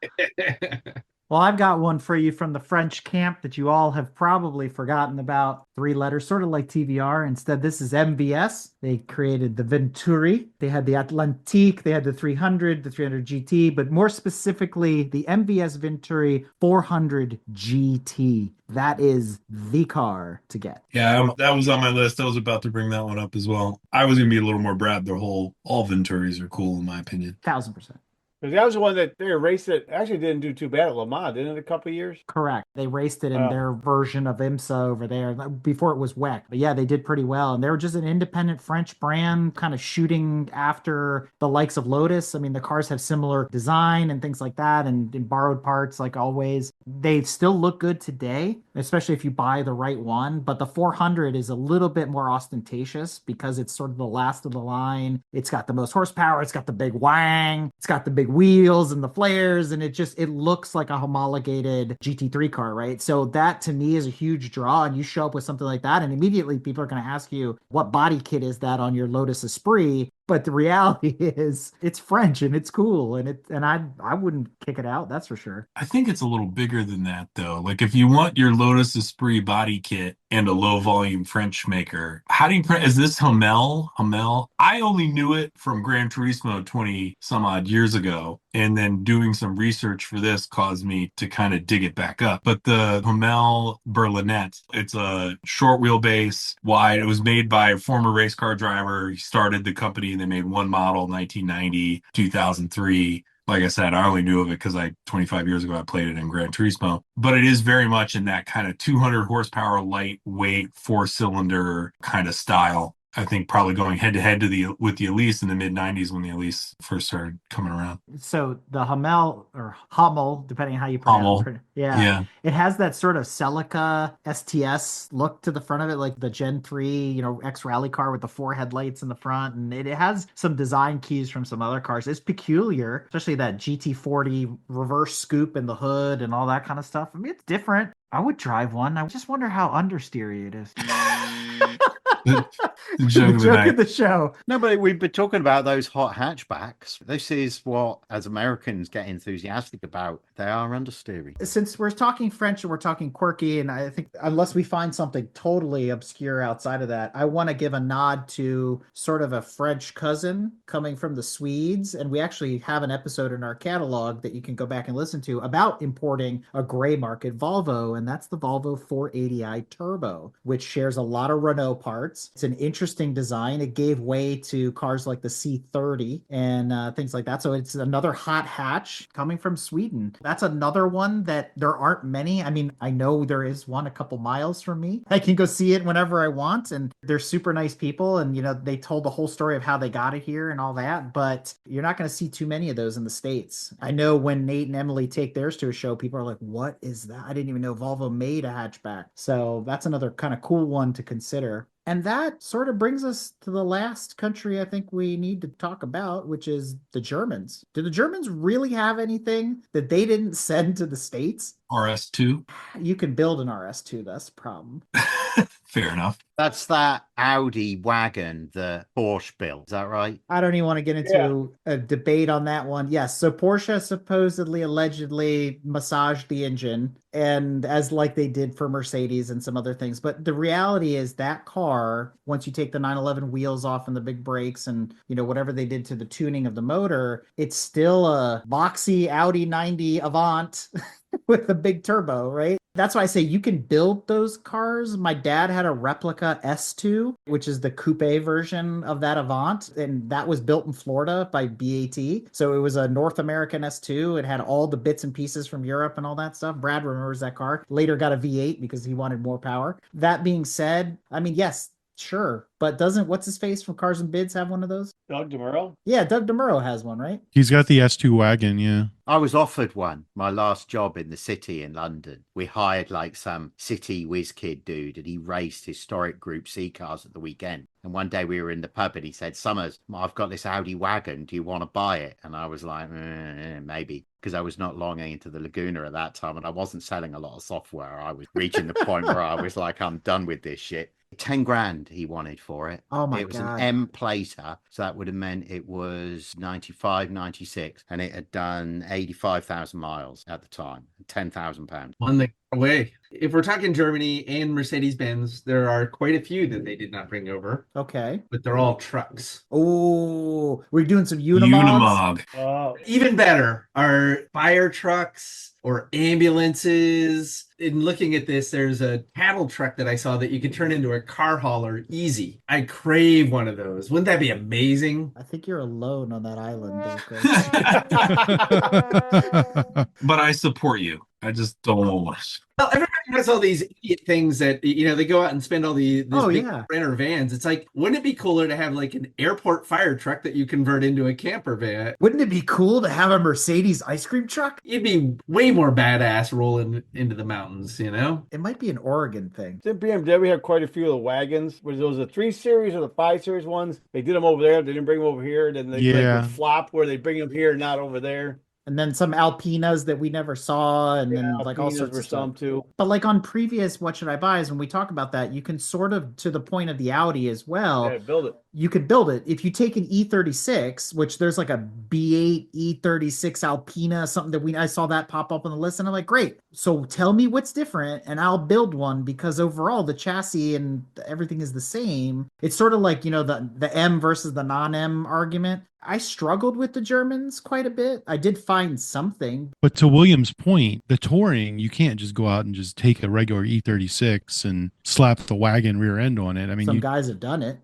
Speaker 2: Well, I've got one for you from the French camp that you all have probably forgotten about. 3 letters, sort of like TVR. Instead, this is MVS. They created the Venturi. They had the Atlantique. They had the 300, the 300 GT, but more specifically, the MVS Venturi 400 GT. That is the car to get.
Speaker 5: Yeah, that was on my list. I was about to bring that one up as well. I was going to be a little more Brad. All Venturis are cool, in my opinion.
Speaker 2: 1000%.
Speaker 7: Because that was the one that they raced it. Actually, didn't do too bad at Le Mans, didn't it? A couple of years.
Speaker 2: Correct. They raced it in their version of IMSA over there before it was WEC. But yeah, they did pretty well. And they were just an independent French brand, kind of shooting after the likes of Lotus. I mean, the cars have similar design and things like that, and borrowed parts like always. They still look good today, especially if you buy the right one. But the 400 is a little bit more ostentatious because it's sort of the last of the line. It's got the most horsepower. It's got the big wang. It's got the big wheels and the flares, and it looks like a homologated GT3 car, right? So that to me is a huge draw, and you show up with something like that and immediately people are going to ask you, what body kit is that on your Lotus Esprit? But the reality is it's French and it's cool, and I wouldn't kick it out, that's for sure.
Speaker 5: I think it's a little bigger than that though. Like if you want your Lotus Esprit body kit and a low volume French maker, how do you is this Hamel? I only knew it from Gran Turismo 20 some odd years ago, and then doing some research for this caused me to kind of dig it back up. But the Hamel Berlinette, it's a short wheelbase, wide. It was made by a former race car driver. He started the company. They made one model, 1990, 2003. Like I said, I only knew of it because 25 years ago, I played it in Gran Turismo. But it is very much in that kind of 200 horsepower, lightweight, four-cylinder kind of style. I think probably going head to head with the Elise in the mid 90s when the Elise first started coming around.
Speaker 2: So the Hummel or Hummel, depending on how you
Speaker 5: Hummel.
Speaker 2: pronounce it. Yeah. It has that sort of Celica STS look to the front of it, like the Gen 3, X rally car with the 4 headlights in the front. And it has some design keys from some other cars. It's peculiar, especially that GT40 reverse scoop in the hood and all that kind of stuff. I mean, it's different. I would drive one. I just wonder how understeery it is.
Speaker 5: The joke
Speaker 2: of the show.
Speaker 6: No, but we've been talking about those hot hatchbacks. This is what, as Americans get enthusiastic about, they are understeery.
Speaker 2: Since we're talking French and we're talking quirky, and I think unless we find something totally obscure outside of that, I want to give a nod to sort of a French cousin coming from the Swedes. And we actually have an episode in our catalog that you can go back and listen to about importing a gray market Volvo, and that's the Volvo 480i Turbo, which shares a lot of Renault parts. It's an interesting design. It gave way to cars like the C30 and things like that. So it's another hot hatch coming from Sweden. That's another one that there aren't many. I mean, I know there is one a couple miles from me. I can go see it whenever I want. And they're super nice people. And, they told the whole story of how they got it here and all that. But you're not going to see too many of those in the States. I know when Nate and Emily take theirs to a show, people are like, what is that? I didn't even know Volvo made a hatchback. So that's another kind of cool one to consider. And that sort of brings us to the last country I think we need to talk about, which is the Germans. Do the Germans really have anything that they didn't send to the States?
Speaker 5: RS2?
Speaker 2: You can build an RS2, that's the problem.
Speaker 5: Fair enough.
Speaker 6: That's that Audi wagon that Porsche built. Is that right?
Speaker 2: I don't even want to get into a debate on that one. Yes, so Porsche supposedly, allegedly massaged the engine, and as like they did for Mercedes and some other things. But the reality is that car, once you take the 911 wheels off and the big brakes and, whatever they did to the tuning of the motor, it's still a boxy Audi 90 Avant with a big turbo, right? That's why I say you can build those cars. My dad had a replica S2, which is the coupe version of that Avant, and that was built in Florida by BAT. So it was a North American S2. It had all the bits and pieces from Europe and all that stuff. Brad remembers that car. Later got a V8 because he wanted more power. That being said, I mean, yes, sure. But doesn't what's-his-face from Cars and Bids have one of those?
Speaker 7: Doug DeMuro?
Speaker 2: Yeah, Doug DeMuro has one, right?
Speaker 3: He's got the S2 wagon, yeah.
Speaker 6: I was offered one, my last job in the city in London. We hired like some city whiz kid dude and he raced historic Group C cars at the weekend. And one day we were in the pub and he said, Summers, I've got this Audi wagon. Do you want to buy it? And I was like, maybe. Because I was not long into the Laguna at that time and I wasn't selling a lot of software. I was reaching the point where I was like, I'm done with this shit. 10 grand he wanted for it.
Speaker 2: Oh my
Speaker 6: God. It was
Speaker 2: God.
Speaker 6: an M plater. So that would have meant it was 95, 96. And it had done 85,000 miles at the time. £10,000.
Speaker 4: On the way. If we're talking Germany and Mercedes-Benz, there are quite a few that they did not bring over.
Speaker 2: Okay.
Speaker 4: But they're all trucks.
Speaker 2: Oh, we're doing some Unimog.
Speaker 7: Oh,
Speaker 4: Even better are fire trucks or ambulances. In looking at this, there's a cattle truck that I saw that you could turn into a car hauler easy. I crave one of those. Wouldn't that be amazing?
Speaker 2: I think you're alone on that island, there, Chris.
Speaker 5: But I support you. I just don't want it.
Speaker 4: Well, everybody has all these idiot things that, they go out and spend all these big
Speaker 2: yeah.
Speaker 4: renter vans. It's like, wouldn't it be cooler to have like an airport fire truck that you convert into a camper van?
Speaker 2: Wouldn't it be cool to have a Mercedes ice cream truck?
Speaker 4: You'd be way more badass rolling into the mountains,
Speaker 2: It might be an Oregon thing.
Speaker 7: Didn't BMW have quite a few of the wagons? Was those the 3 Series or the 5 Series ones? They did them over there. They didn't bring them over here. Then they would flop where they bring them here, not over there.
Speaker 2: And then some Alpinas that we never saw, and then like all sorts of stuff
Speaker 7: too.
Speaker 2: But like on previous What Should I Buy is when we talk about that, you can sort of, to the point of the Audi as well.
Speaker 7: Yeah, build it.
Speaker 2: You could build it. If you take an E36, which there's like a B8 E36 Alpina, something that I saw that pop up on the list, and I'm like, great. So tell me what's different, and I'll build one, because overall the chassis and everything is the same. It's sort of like, the M versus the non-M argument. I struggled with the Germans quite a bit. I did find something.
Speaker 3: But to William's point, the touring, you can't just go out and just take a regular E36 and slap the wagon rear end on it. I mean,
Speaker 2: Some guys have done it.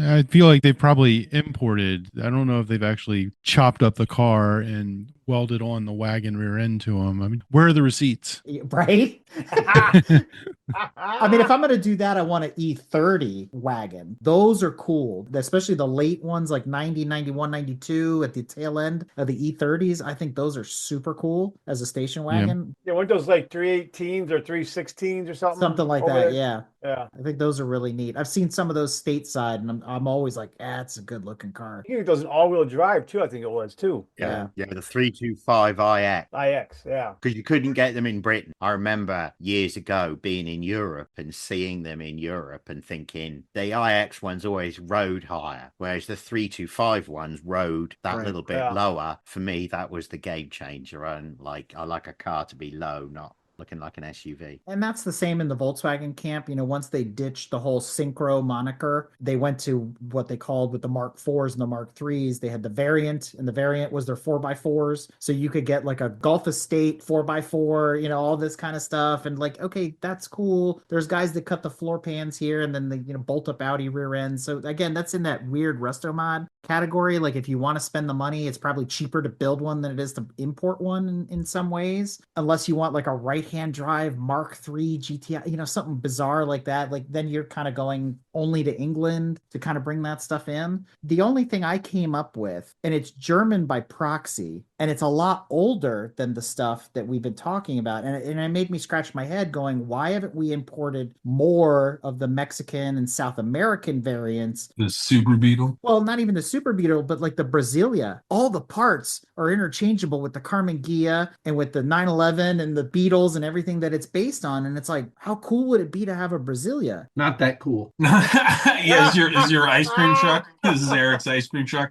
Speaker 3: I feel like they've probably imported. I don't know if they've actually chopped up the car and welded on the wagon rear end to them. I mean, where are the receipts?
Speaker 2: Right? I mean, if I'm going to do that, I want an E30 wagon. Those are cool, especially the late ones like 90, 91, 92 at the tail end of the E30s. I think those are super cool as a station wagon.
Speaker 7: Yeah, weren't those like 318s or 316s or something?
Speaker 2: Something like
Speaker 7: over
Speaker 2: that,
Speaker 7: there?
Speaker 2: yeah.
Speaker 7: Yeah.
Speaker 2: I think those are really neat. I've seen some of those stateside, and I'm always like, it's a good looking car.
Speaker 7: I think those an all-wheel drive too, I think it was too.
Speaker 2: Yeah.
Speaker 6: Yeah, the 325 IX.
Speaker 7: IX, yeah.
Speaker 6: Because you couldn't get them in Britain. I remember years ago being in Europe and seeing them in Europe and thinking the IX ones always rode higher, whereas the 325 ones rode that
Speaker 2: Right.
Speaker 6: little bit
Speaker 7: Yeah.
Speaker 6: lower. For me, that was the game changer. And like, I like a car to be low, not looking like an SUV.
Speaker 2: And that's the same in the Volkswagen camp. You know, once they ditched the whole Synchro moniker, they went to what they called with the Mark IVs and the Mark IIIs. They had the variant, and the variant was their 4x4s. So you could get like a Golf Estate 4x4, you know, all this kind of stuff. And like, okay, that's cool. There's guys that cut the floor pans here and then they, you know, bolt up Audi rear ends. So again, that's in that weird resto mod category. Like if you want to spend the money, it's probably cheaper to build one than it is to import one in some ways, unless you want like a right-hand drive Mark III GTI, you know, something bizarre like that. Like then you're kind of going only to England to kind of bring that stuff in. The only thing I came up with, and it's German by proxy, and it's a lot older than the stuff that we've been talking about. And it made me scratch my head going, why haven't we imported more of the Mexican and South American variants?
Speaker 5: The Super Beetle.
Speaker 2: Well, not even the Super Beetle, but like the Brasilia. All the parts are interchangeable with the Carmen Ghia and with the 911 and the Beetles and everything that it's based on. And it's like, how cool would it be to have a Brasilia?
Speaker 4: Not that cool.
Speaker 5: Yeah, is your ice cream truck? This is Eric's ice cream truck.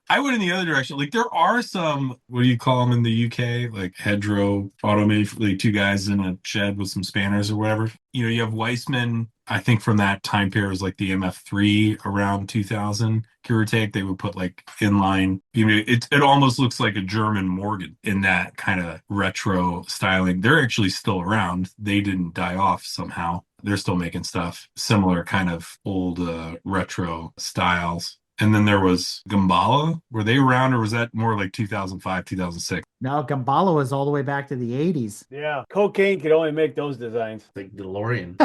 Speaker 5: I went in the other direction. Like there are some, what do you call them in the UK? Like hedgerow automate, like two guys in a shed with some spanners or whatever. You know, you have Weissman. I think from that time period was like the MF3 around 2000, give or take. They would put like inline, you know, it almost looks like a German Morgan in that kind of retro styling. They're actually still around. They didn't die off somehow. They're still making stuff, similar kind of old retro styles. And then there was Gambala. Were they around or was that more like 2005, 2006?
Speaker 2: No, Gambala was all the way back to the 80s.
Speaker 7: Yeah. Cocaine could only make those designs.
Speaker 4: Like DeLorean.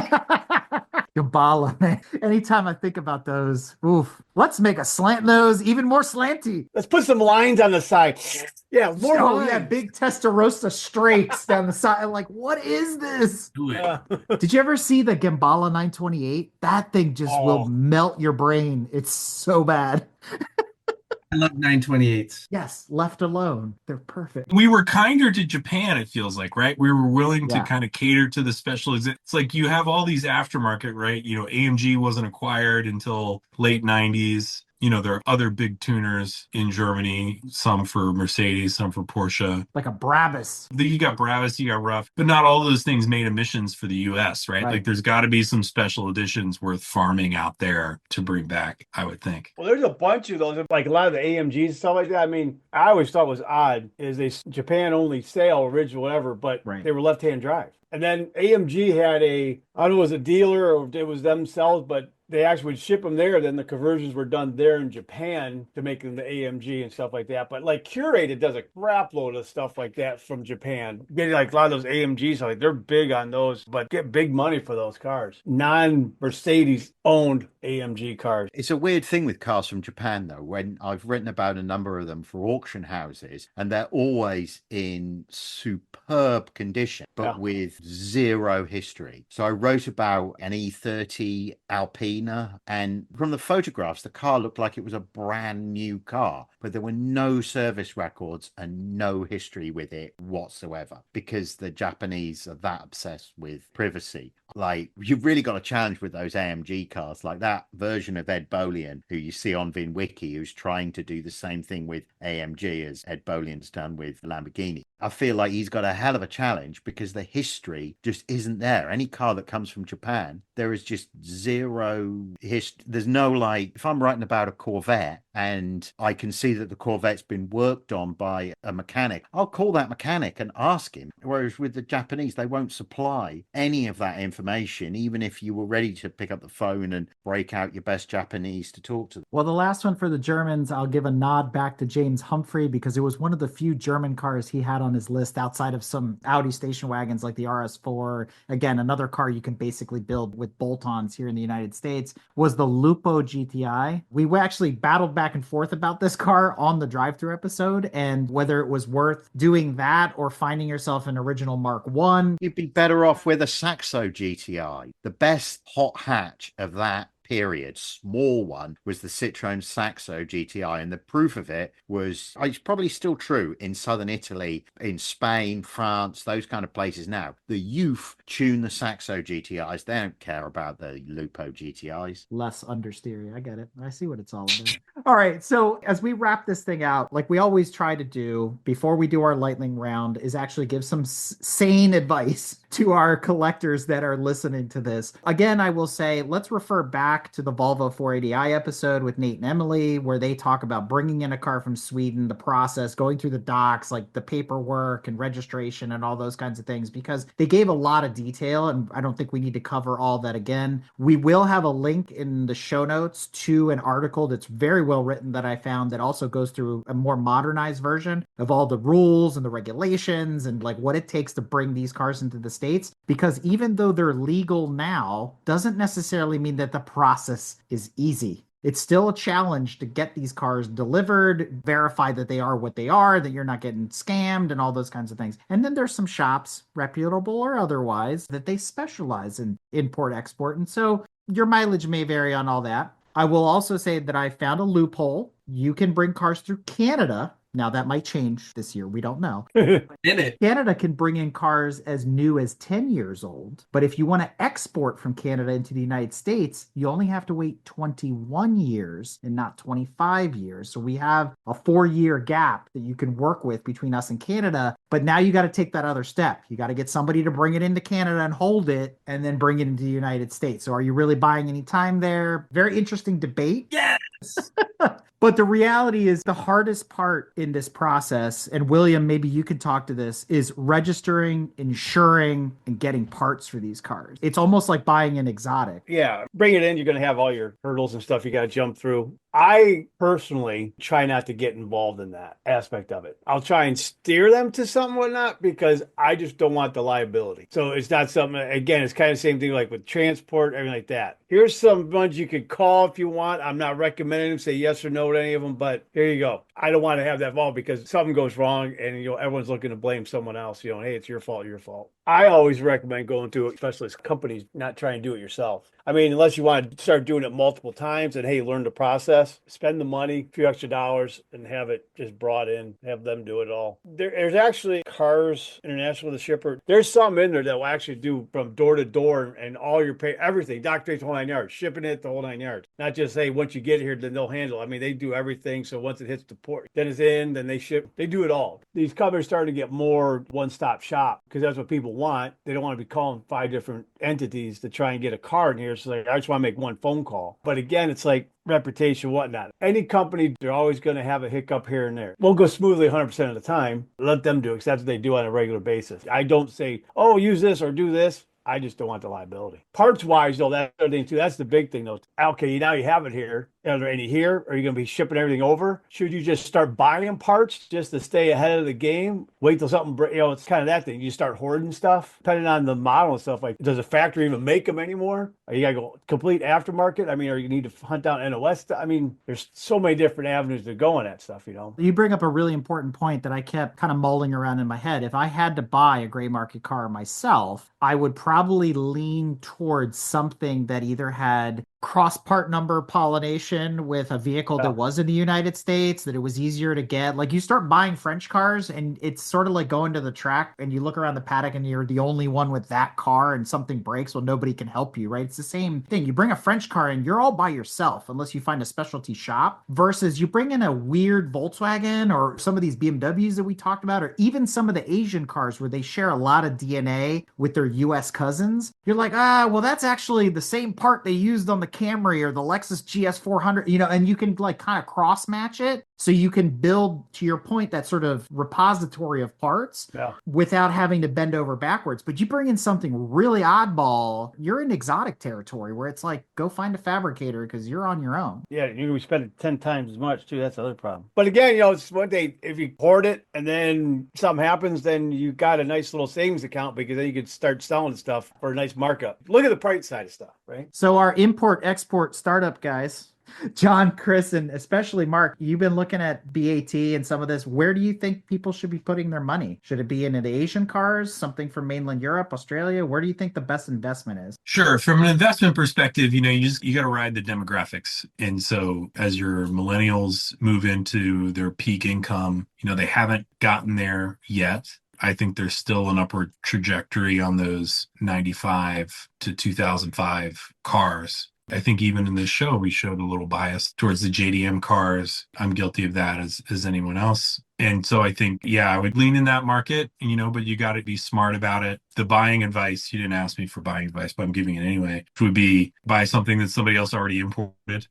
Speaker 2: Gambala, man. Anytime I think about those, oof. Let's make a slant nose even more slanty.
Speaker 7: Let's put some lines on the side. Yeah, more lines.
Speaker 2: Yeah, big Testarossa straights down the side. I'm like, what is this?
Speaker 5: Do it.
Speaker 2: Did you ever see the Gambala 928? That thing just will melt your brain. It's so bad.
Speaker 4: I love 928s.
Speaker 2: Yes, left alone. They're perfect.
Speaker 5: We were kinder to Japan, it feels like, right? We were willing to
Speaker 2: Yeah.
Speaker 5: kind of cater to the special. It's like you have all these aftermarket, right? You know, AMG wasn't acquired until late 90s. You know, there are other big tuners in Germany, some for Mercedes, some for Porsche.
Speaker 2: Like a Brabus.
Speaker 5: You got Brabus, you got Rough, but not all those things made emissions for the US, right?
Speaker 2: Right.
Speaker 5: Like there's got to be some special editions worth farming out there to bring back, I would think.
Speaker 7: Well, there's a bunch of those, like a lot of the AMGs and stuff like that. I mean, I always thought was odd is they Japan only sale original whatever, but
Speaker 2: Right.
Speaker 7: they were left-hand drive. And then AMG had I don't know, it was a dealer or it was themselves, but they actually would ship them there. Then the conversions were done there in Japan to make them the AMG and stuff like that. But like Curated does a crap load of stuff like that from Japan. Getting like a lot of those AMGs, like they're big on those, but get big money for those cars. Non-Mercedes owned AMG cars.
Speaker 6: It's a weird thing with cars from Japan, though, when I've written about a number of them for auction houses, and they're always in superb condition, but
Speaker 7: Yeah.
Speaker 6: with zero history. So I wrote about an E30 Alpina, and from the photographs, the car looked like it was a brand new car, but there were no service records and no history with it whatsoever, because the Japanese are that obsessed with privacy. Like, you've really got a challenge with those AMG cars, like that version of Ed Bolian, who you see on VinWiki, who's trying to do the same thing with AMG as Ed Bolian's done with Lamborghini. I feel like he's got a hell of a challenge because the history just isn't there. Any car that comes from Japan, there is just zero history. There's no, like, if I'm writing about a Corvette and I can see that the Corvette's been worked on by a mechanic, I'll call that mechanic and ask him. Whereas with the Japanese, they won't supply any of that information. information, even if you were ready to pick up the phone and break out your best Japanese to talk to them.
Speaker 2: Well, the last one for the Germans, I'll give a nod back to James Humphrey because it was one of the few German cars he had on his list outside of some Audi station wagons like the RS4. Again, another car you can basically build with bolt-ons here in the United States was the Lupo GTI. We actually battled back and forth about this car on the drive-thru episode and whether it was worth doing that or finding yourself an original Mark One.
Speaker 6: You'd be better off with a Saxo GTI. The best hot hatch of that period, small one, was the Citroën Saxo GTI, and the proof of it was, it's probably still true in southern Italy, in Spain, France, those kind of places now. The youth tune the Saxo GTIs. They don't care about the Lupo GTIs.
Speaker 2: Less understeery. I get it. I see what it's all about. All right. So as we wrap this thing out, like we always try to do before we do our lightning round, is actually give some sane advice to our collectors that are listening to this. Again, I will say, let's refer back to the Volvo 480i episode with Nate and Emily, where they talk about bringing in a car from Sweden, the process, going through the docs, like the paperwork and registration and all those kinds of things, because they gave a lot of detail, and I don't think we need to cover all that again. We will have a link in the show notes to an article that's very well written that I found that also goes through a more modernized version of all the rules and the regulations and like what it takes to bring these cars into the States, because even though they're legal now, doesn't necessarily mean that the process is easy. It's still a challenge to get these cars delivered, verify that they are what they are, that you're not getting scammed and all those kinds of things. And then there's some shops, reputable or otherwise, that they specialize in import-export. And so your mileage may vary on all that. I will also say that I found a loophole. You can bring cars through Canada. Now, that might change this year. We don't know.
Speaker 4: In it.
Speaker 2: Canada can bring in cars as new as 10 years old. But if you want to export from Canada into the United States, you only have to wait 21 years and not 25 years. So we have a 4-year gap that you can work with between us and Canada. But now you got to take that other step. You got to get somebody to bring it into Canada and hold it and then bring it into the United States. So are you really buying any time there? Very interesting debate.
Speaker 4: Yes.
Speaker 2: But the reality is the hardest part in this process, and William, maybe you could talk to this, is registering, insuring, and getting parts for these cars. It's almost like buying an exotic.
Speaker 7: Yeah, bring it in. You're going to have all your hurdles and stuff you got to jump through. I personally try not to get involved in that aspect of it. I'll try and steer them to something whatnot because I just don't want the liability. So it's not something, again, it's kind of the same thing like with transport, everything like that. Here's some ones you could call if you want. I'm not recommending them, say yes or no to any of them, but here you go. I don't want to have that involved because something goes wrong and everyone's looking to blame someone else. Hey, it's your fault, your fault. I always recommend going to a specialist companies, not trying to do it yourself. I mean, unless you want to start doing it multiple times and, hey, learn the process, spend the money, a few extra dollars, and have it just brought in, have them do it all. There's actually Cars International, the shipper. There's some in there that will actually do from door to door and all your pay, everything, doctor the whole 9 yards, shipping it the whole 9 yards. Not just, hey, once you get here, then they'll handle it. I mean, they do everything. So once it hits the port, then it's in, then they ship. They do it all. These companies starting to get more one-stop shop because that's what people want. They don't want to be calling 5 different entities to try and get a car in here. So like, I just want to make one phone call. But again, it's like reputation, whatnot. Any company, they're always going to have a hiccup here and there. Won't go smoothly 100% of the time. Let them do it because that's what they do on a regular basis. I don't say, oh, use this or do this. I just don't want the liability. Parts wise, though, that's the other thing too. That's the big thing, though. Okay, now you have it here. Are there any here? Are you going to be shipping everything over? Should you just start buying parts just to stay ahead of the game? Wait till something, it's kind of that thing. You start hoarding stuff, depending on the model and stuff. Like, does the factory even make them anymore? Are you got to go complete aftermarket? I mean, or you need to hunt down NOS? I mean, there's so many different avenues to go on that stuff,
Speaker 2: You bring up a really important point that I kept kind of mulling around in my head. If I had to buy a gray market car myself, I would probably lean towards something that either had cross part number pollination with a vehicle that was in the United States, that it was easier to get. Like, you start buying French cars and it's sort of like going to the track and you look around the paddock and you're the only one with that car and something breaks, well, nobody can help you, right? It's the same thing. You bring a French car in, you're all by yourself unless you find a specialty shop, versus you bring in a weird Volkswagen or some of these BMWs that we talked about, or even some of the Asian cars where they share a lot of DNA with their US cousins. You're like, well, that's actually the same part they used on the Camry or the Lexus GS400, and you can like kind of cross match it. So you can build, to your point, that sort of repository of parts without having to bend over backwards. But you bring in something really oddball, you're in exotic territory where it's like, go find a fabricator because you're on your own.
Speaker 7: Yeah, you're gonna be spending 10 times as much too. That's the other problem. But again, it's one day if you hoard it and then something happens, then you got a nice little savings account because then you could start selling stuff for a nice markup. Look at the price side of stuff, right?
Speaker 2: So our import-export startup guys, John, Chris, and especially Mark, you've been looking at BAT and some of this. Where do you think people should be putting their money? Should it be into the Asian cars, something from mainland Europe, Australia? Where do you think the best investment is?
Speaker 5: Sure. From an investment perspective, you got to ride the demographics. And so as your millennials move into their peak income, they haven't gotten there yet. I think there's still an upward trajectory on those 95 to 2005 cars. I think even in this show, we showed a little bias towards the JDM cars. I'm guilty of that as anyone else. And so I think, I would lean in that market, but you got to be smart about it. The buying advice, you didn't ask me for buying advice, but I'm giving it anyway, which would be buy something that somebody else already imported.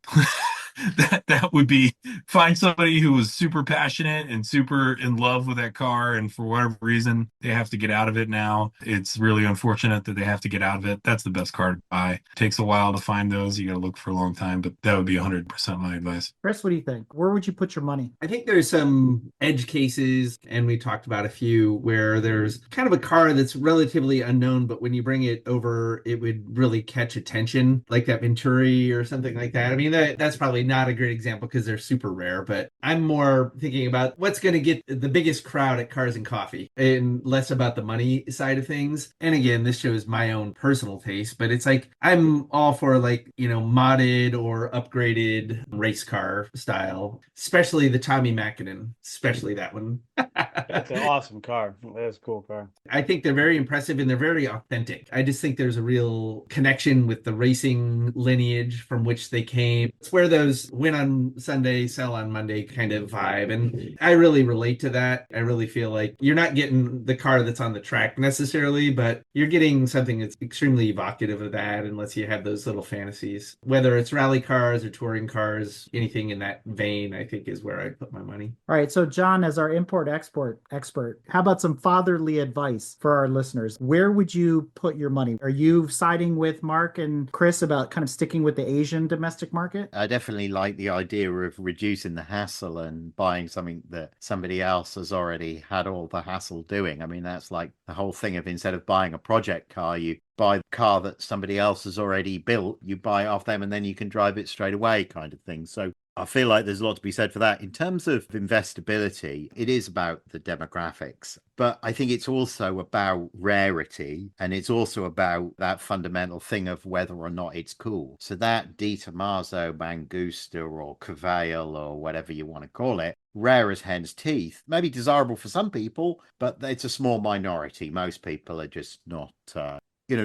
Speaker 5: that would be find somebody who was super passionate and super in love with that car, and for whatever reason they have to get out of it now. It's really unfortunate that they have to get out of it. That's the best car to buy. It takes a while to find those. You got to look for a long time, but that would be 100% my advice.
Speaker 2: Chris, what do you think? Where would you put your money?
Speaker 4: I think there's some edge cases, and we talked about a few where there's kind of a car that's relatively unknown, but when you bring it over, it would really catch attention, like that Venturi or something like that. I mean, that's probably not a great example because they're super rare, but I'm more thinking about what's going to get the biggest crowd at Cars and Coffee and less about the money side of things. And again, this shows my own personal taste, but it's like I'm all for modded or upgraded race car style, especially the Tommy Mäkinen, especially that one.
Speaker 7: That's an awesome car. That's a cool car.
Speaker 4: I think they're very impressive and they're very authentic. I just think there's a real connection with the racing lineage from which they came. It's where those win on Sunday, sell on Monday kind of vibe. And I really relate to that. I really feel like you're not getting the car that's on the track necessarily, but you're getting something that's extremely evocative of that and lets you have those little fantasies. Whether it's rally cars or touring cars, anything in that vein, I think is where I put my money.
Speaker 2: All right. So John, as our import-export expert, how about some fatherly advice for our listeners? Where would you put your money? Are you siding with Mark and Chris about kind of sticking with the Asian domestic market?
Speaker 6: I definitely like the idea of reducing the hassle and buying something that somebody else has already had all the hassle doing. I mean, that's like the whole thing of instead of buying a project car, you buy the car that somebody else has already built, you buy it off them and then you can drive it straight away kind of thing. So I feel like there's a lot to be said for that. In terms of investability, it is about the demographics, but I think it's also about rarity and it's also about that fundamental thing of whether or not it's cool. So that Di Tommaso, Mangusta or Cavail or whatever you want to call it, rare as hen's teeth, maybe desirable for some people, but it's a small minority. Most people are just not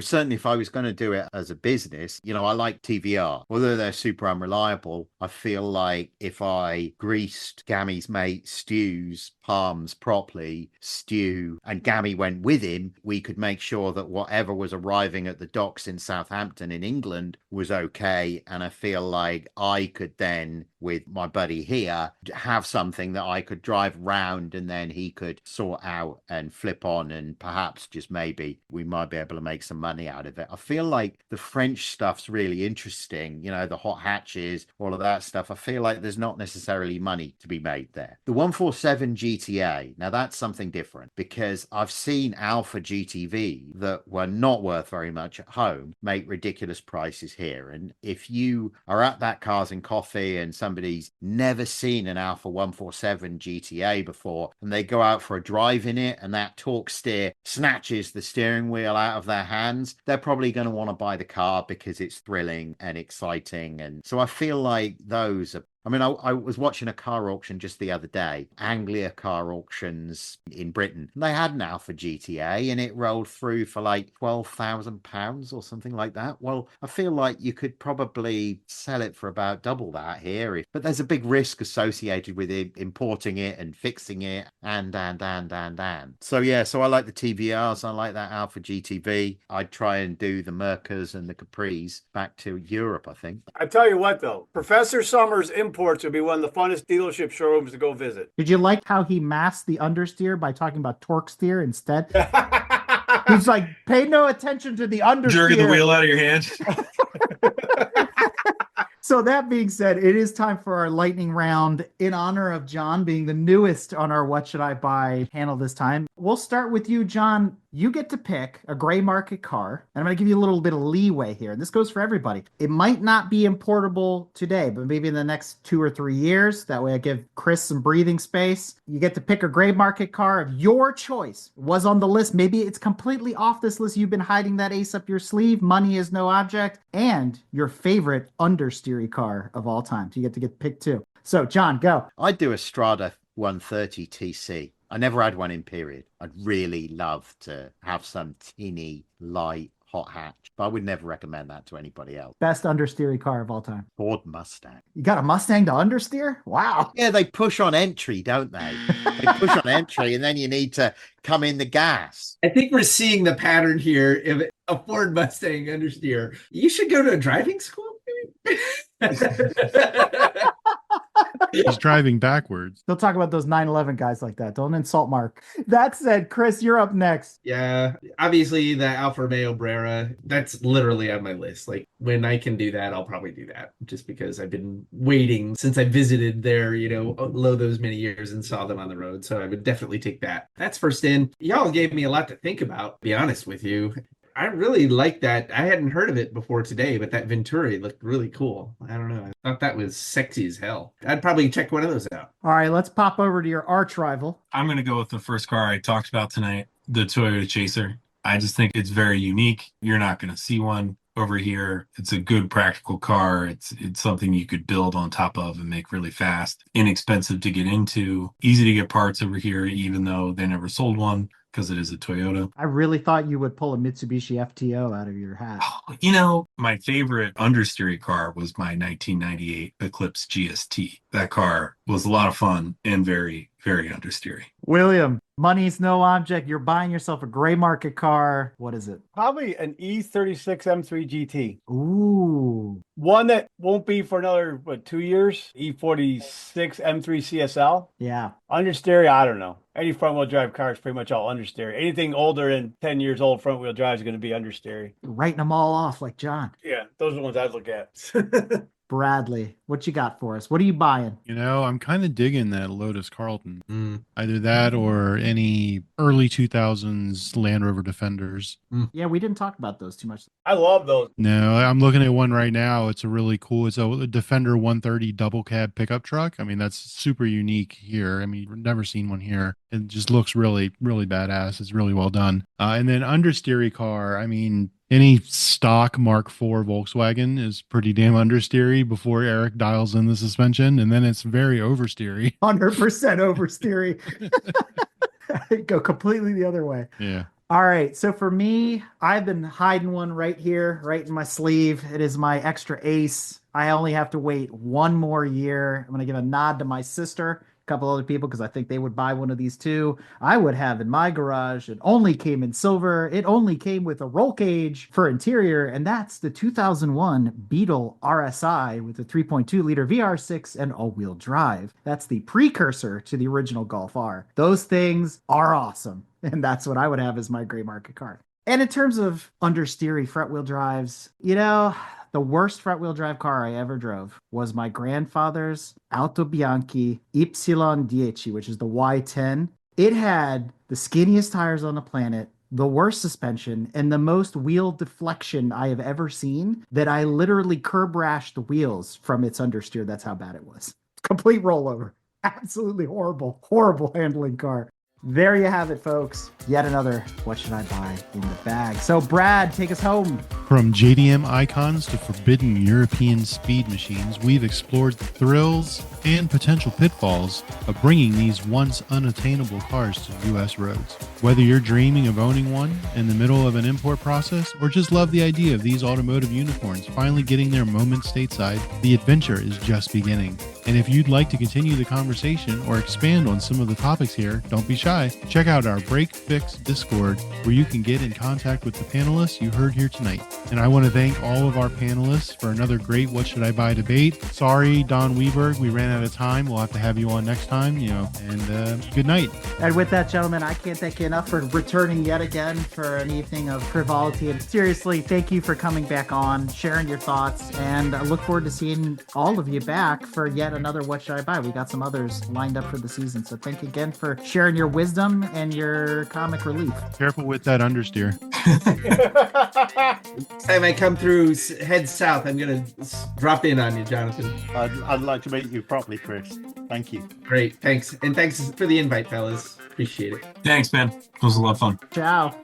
Speaker 6: certainly if I was going to do it as a business, I like TVR. Although they're super unreliable, I feel like if I greased Gammy's mate Stu's palms properly, Stu and Gammy went with him, we could make sure that whatever was arriving at the docks in Southampton in England was okay. And I feel like I could then, with my buddy here, have something that I could drive round and then he could sort out and flip on, and perhaps just maybe we might be able to make some money out of it. I feel like the French stuff's really interesting, the hot hatches, all of that stuff. I feel like there's not necessarily money to be made there. The 147 GTA, now that's something different because I've seen Alfa GTV that were not worth very much at home make ridiculous prices here. And if you are at that Cars and Coffee and somebody's never seen an Alfa 147 GTA before and they go out for a drive in it and that torque steer snatches the steering wheel out of their hands, they're probably going to want to buy the car because it's thrilling and exciting. And so I feel like those are I mean, I was watching a car auction just the other day, Anglia Car Auctions in Britain. They had an Alfa GTA and it rolled through for like £12,000 or something like that. Well, I feel like you could probably sell it for about double that here, but there's a big risk associated with it, importing it and fixing it, and. So yeah, so I like the TVRs. I like that Alfa GTV. I'd try and do the Mercas and the Capris back to Europe, I think.
Speaker 7: I tell you what, though, Professor Summers Imports would be one of the funnest dealership showrooms to go visit.
Speaker 2: Did you like how he masked the understeer by talking about torque steer instead? He's like, pay no attention to the understeer.
Speaker 5: Jerking the wheel out of your hand.
Speaker 2: So that being said, it is time for our lightning round in honor of John being the newest on our What Should I Buy panel this time. We'll start with you, John. You get to pick a gray market car, and I'm going to give you a little bit of leeway here. And this goes for everybody. It might not be importable today, but maybe in the next 2 or 3 years. That way I give Chris some breathing space. You get to pick a gray market car of your choice. It was on the list. Maybe it's completely off this list. You've been hiding that ace up your sleeve. Money is no object. And your favorite understeery car of all time. So you get to pick 2. So, John, go.
Speaker 6: I'd do a Strada 130 TC. I never had one in period. I'd really love to have some tinny, light, hot hatch, but I would never recommend that to anybody else.
Speaker 2: Best understeery car of all time.
Speaker 6: Ford Mustang.
Speaker 2: You got a Mustang to understeer? Wow.
Speaker 6: Yeah, they push on entry, don't they? They push on entry, and then you need to come in the gas.
Speaker 4: I think we're seeing the pattern here. If a Ford Mustang understeer, you should go to a driving school.
Speaker 3: He's driving backwards.
Speaker 2: Don't talk about those 911 guys like that. Don't insult Mark. That said, Chris, you're up next.
Speaker 4: Yeah, obviously the Alfa Romeo Brera, that's literally on my list. Like when I can do that, I'll probably do that just because I've been waiting since I visited there, low those many years and saw them on the road. So I would definitely take that. That's first in. Y'all gave me a lot to think about, to be honest with you. I really like that. I hadn't heard of it before today, but that Venturi looked really cool. I don't know. I thought that was sexy as hell. I'd probably check one of those out.
Speaker 2: All right, let's pop over to your arch rival.
Speaker 5: I'm going to go with the first car I talked about tonight, the Toyota Chaser. I just think it's very unique. You're not going to see one over here. It's a good practical car. It's something you could build on top of and make really fast, inexpensive to get into, easy to get parts over here, even though they never sold one, because it is a Toyota.
Speaker 2: I really thought you would pull a Mitsubishi FTO out of your hat.
Speaker 5: My favorite understeery car was my 1998 Eclipse GST. That car was a lot of fun and very, very understeery.
Speaker 2: William, money's no object. You're buying yourself a gray market car. What is it?
Speaker 7: Probably an E36 M3 GT.
Speaker 2: Ooh.
Speaker 7: One that won't be for another, 2 years? E46 M3 CSL.
Speaker 2: Yeah.
Speaker 7: Understeery, I don't know. Any front-wheel drive car is pretty much all understeery. Anything older than 10 years old front-wheel drive is going to be understeery.
Speaker 2: Writing them all off like John.
Speaker 7: Yeah, those are the ones I'd look at.
Speaker 2: Bradley, what you got for us? What are you buying?
Speaker 3: I'm kind of digging that Lotus Carlton. Either that or any early 2000s Land Rover Defenders.
Speaker 2: Yeah, we didn't talk about those too much.
Speaker 7: I love those.
Speaker 3: No, I'm looking at one right now. It's a really cool, it's a Defender 130 double cab pickup truck. I mean, that's super unique here. I mean, we've never seen one here. It just looks really, really badass. It's really well done. And then understeery car, I mean, any stock Mark IV Volkswagen is pretty damn understeery before Eric dials in the suspension, and then it's very oversteery.
Speaker 2: 100% oversteery. Go completely the other way.
Speaker 3: Yeah.
Speaker 2: All right. So for me, I've been hiding one right here, right in my sleeve. It is my extra ace. I only have to wait 1 more year. I'm going to give a nod to my sister, couple other people, because I think they would buy one of these too. I would have in my garage. It only came in silver. It only came with a roll cage for interior, and that's the 2001 Beetle RSI with a 3.2 liter VR6 and all-wheel drive. That's the precursor to the original Golf R. Those things are awesome, and that's what I would have as my gray market car. And in terms of understeery front-wheel drives, the worst front-wheel drive car I ever drove was my grandfather's Auto Bianchi Y10, which is the Y10. It had the skinniest tires on the planet, the worst suspension, and the most wheel deflection I have ever seen, that I literally curb rashed the wheels from its understeer. That's how bad it was. Complete rollover. Absolutely horrible, horrible handling car. There you have it, folks. Yet another What Should I Buy in the bag. So, Brad, take us home.
Speaker 3: From JDM icons to forbidden European speed machines, we've explored the thrills and potential pitfalls of bringing these once unattainable cars to U.S. roads. Whether you're dreaming of owning one in the middle of an import process or just love the idea of these automotive unicorns finally getting their moment stateside, the adventure is just beginning. And if you'd like to continue the conversation or expand on some of the topics here, don't be shy. Check out our Break Fix Discord, where you can get in contact with the panelists you heard here tonight. And I want to thank all of our panelists for another great What Should I Buy debate. Sorry, Don Weberg, we ran out of time. We'll have to have you on next time, and good night.
Speaker 2: And with that, gentlemen, I can't thank you enough for returning yet again for an evening of frivolity. And seriously, thank you for coming back on, sharing your thoughts, and I look forward to seeing all of you back for yet another What Should I Buy. We got some others lined up for the season. So thank you again for sharing your wisdom and your comic relief.
Speaker 3: Careful with that understeer.
Speaker 4: Next time I come through, head south, I'm going to drop in on you, Jonathan.
Speaker 6: I'd like to meet you properly, Chris. Thank you.
Speaker 4: Great. Thanks. And thanks for the invite, fellas. Appreciate it.
Speaker 5: Thanks, man. It was a lot of fun.
Speaker 2: Ciao.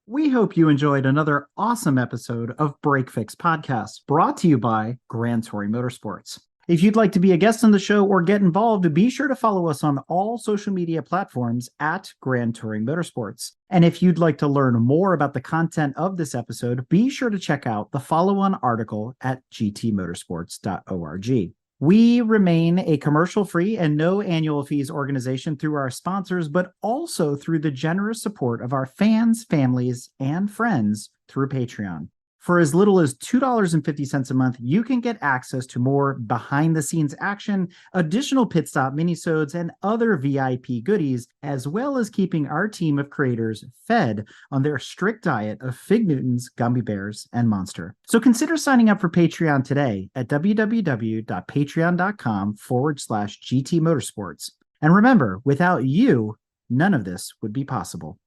Speaker 2: We hope you enjoyed another awesome episode of Break Fix Podcast, brought to you by Grand Touring Motorsports. If you'd like to be a guest on the show or get involved, be sure to follow us on all social media platforms at Grand Touring Motorsports. And if you'd like to learn more about the content of this episode, be sure to check out the follow-on article at gtmotorsports.org. We remain a commercial-free and no annual fees organization through our sponsors, but also through the generous support of our fans, families, and friends through Patreon. For as little as $2.50 a month, you can get access to more behind-the-scenes action, additional pit stop minisodes, and other VIP goodies, as well as keeping our team of creators fed on their strict diet of Fig Newtons, Gummy Bears, and Monster. So consider signing up for Patreon today at www.patreon.com/GT Motorsports. And remember, without you, none of this would be possible.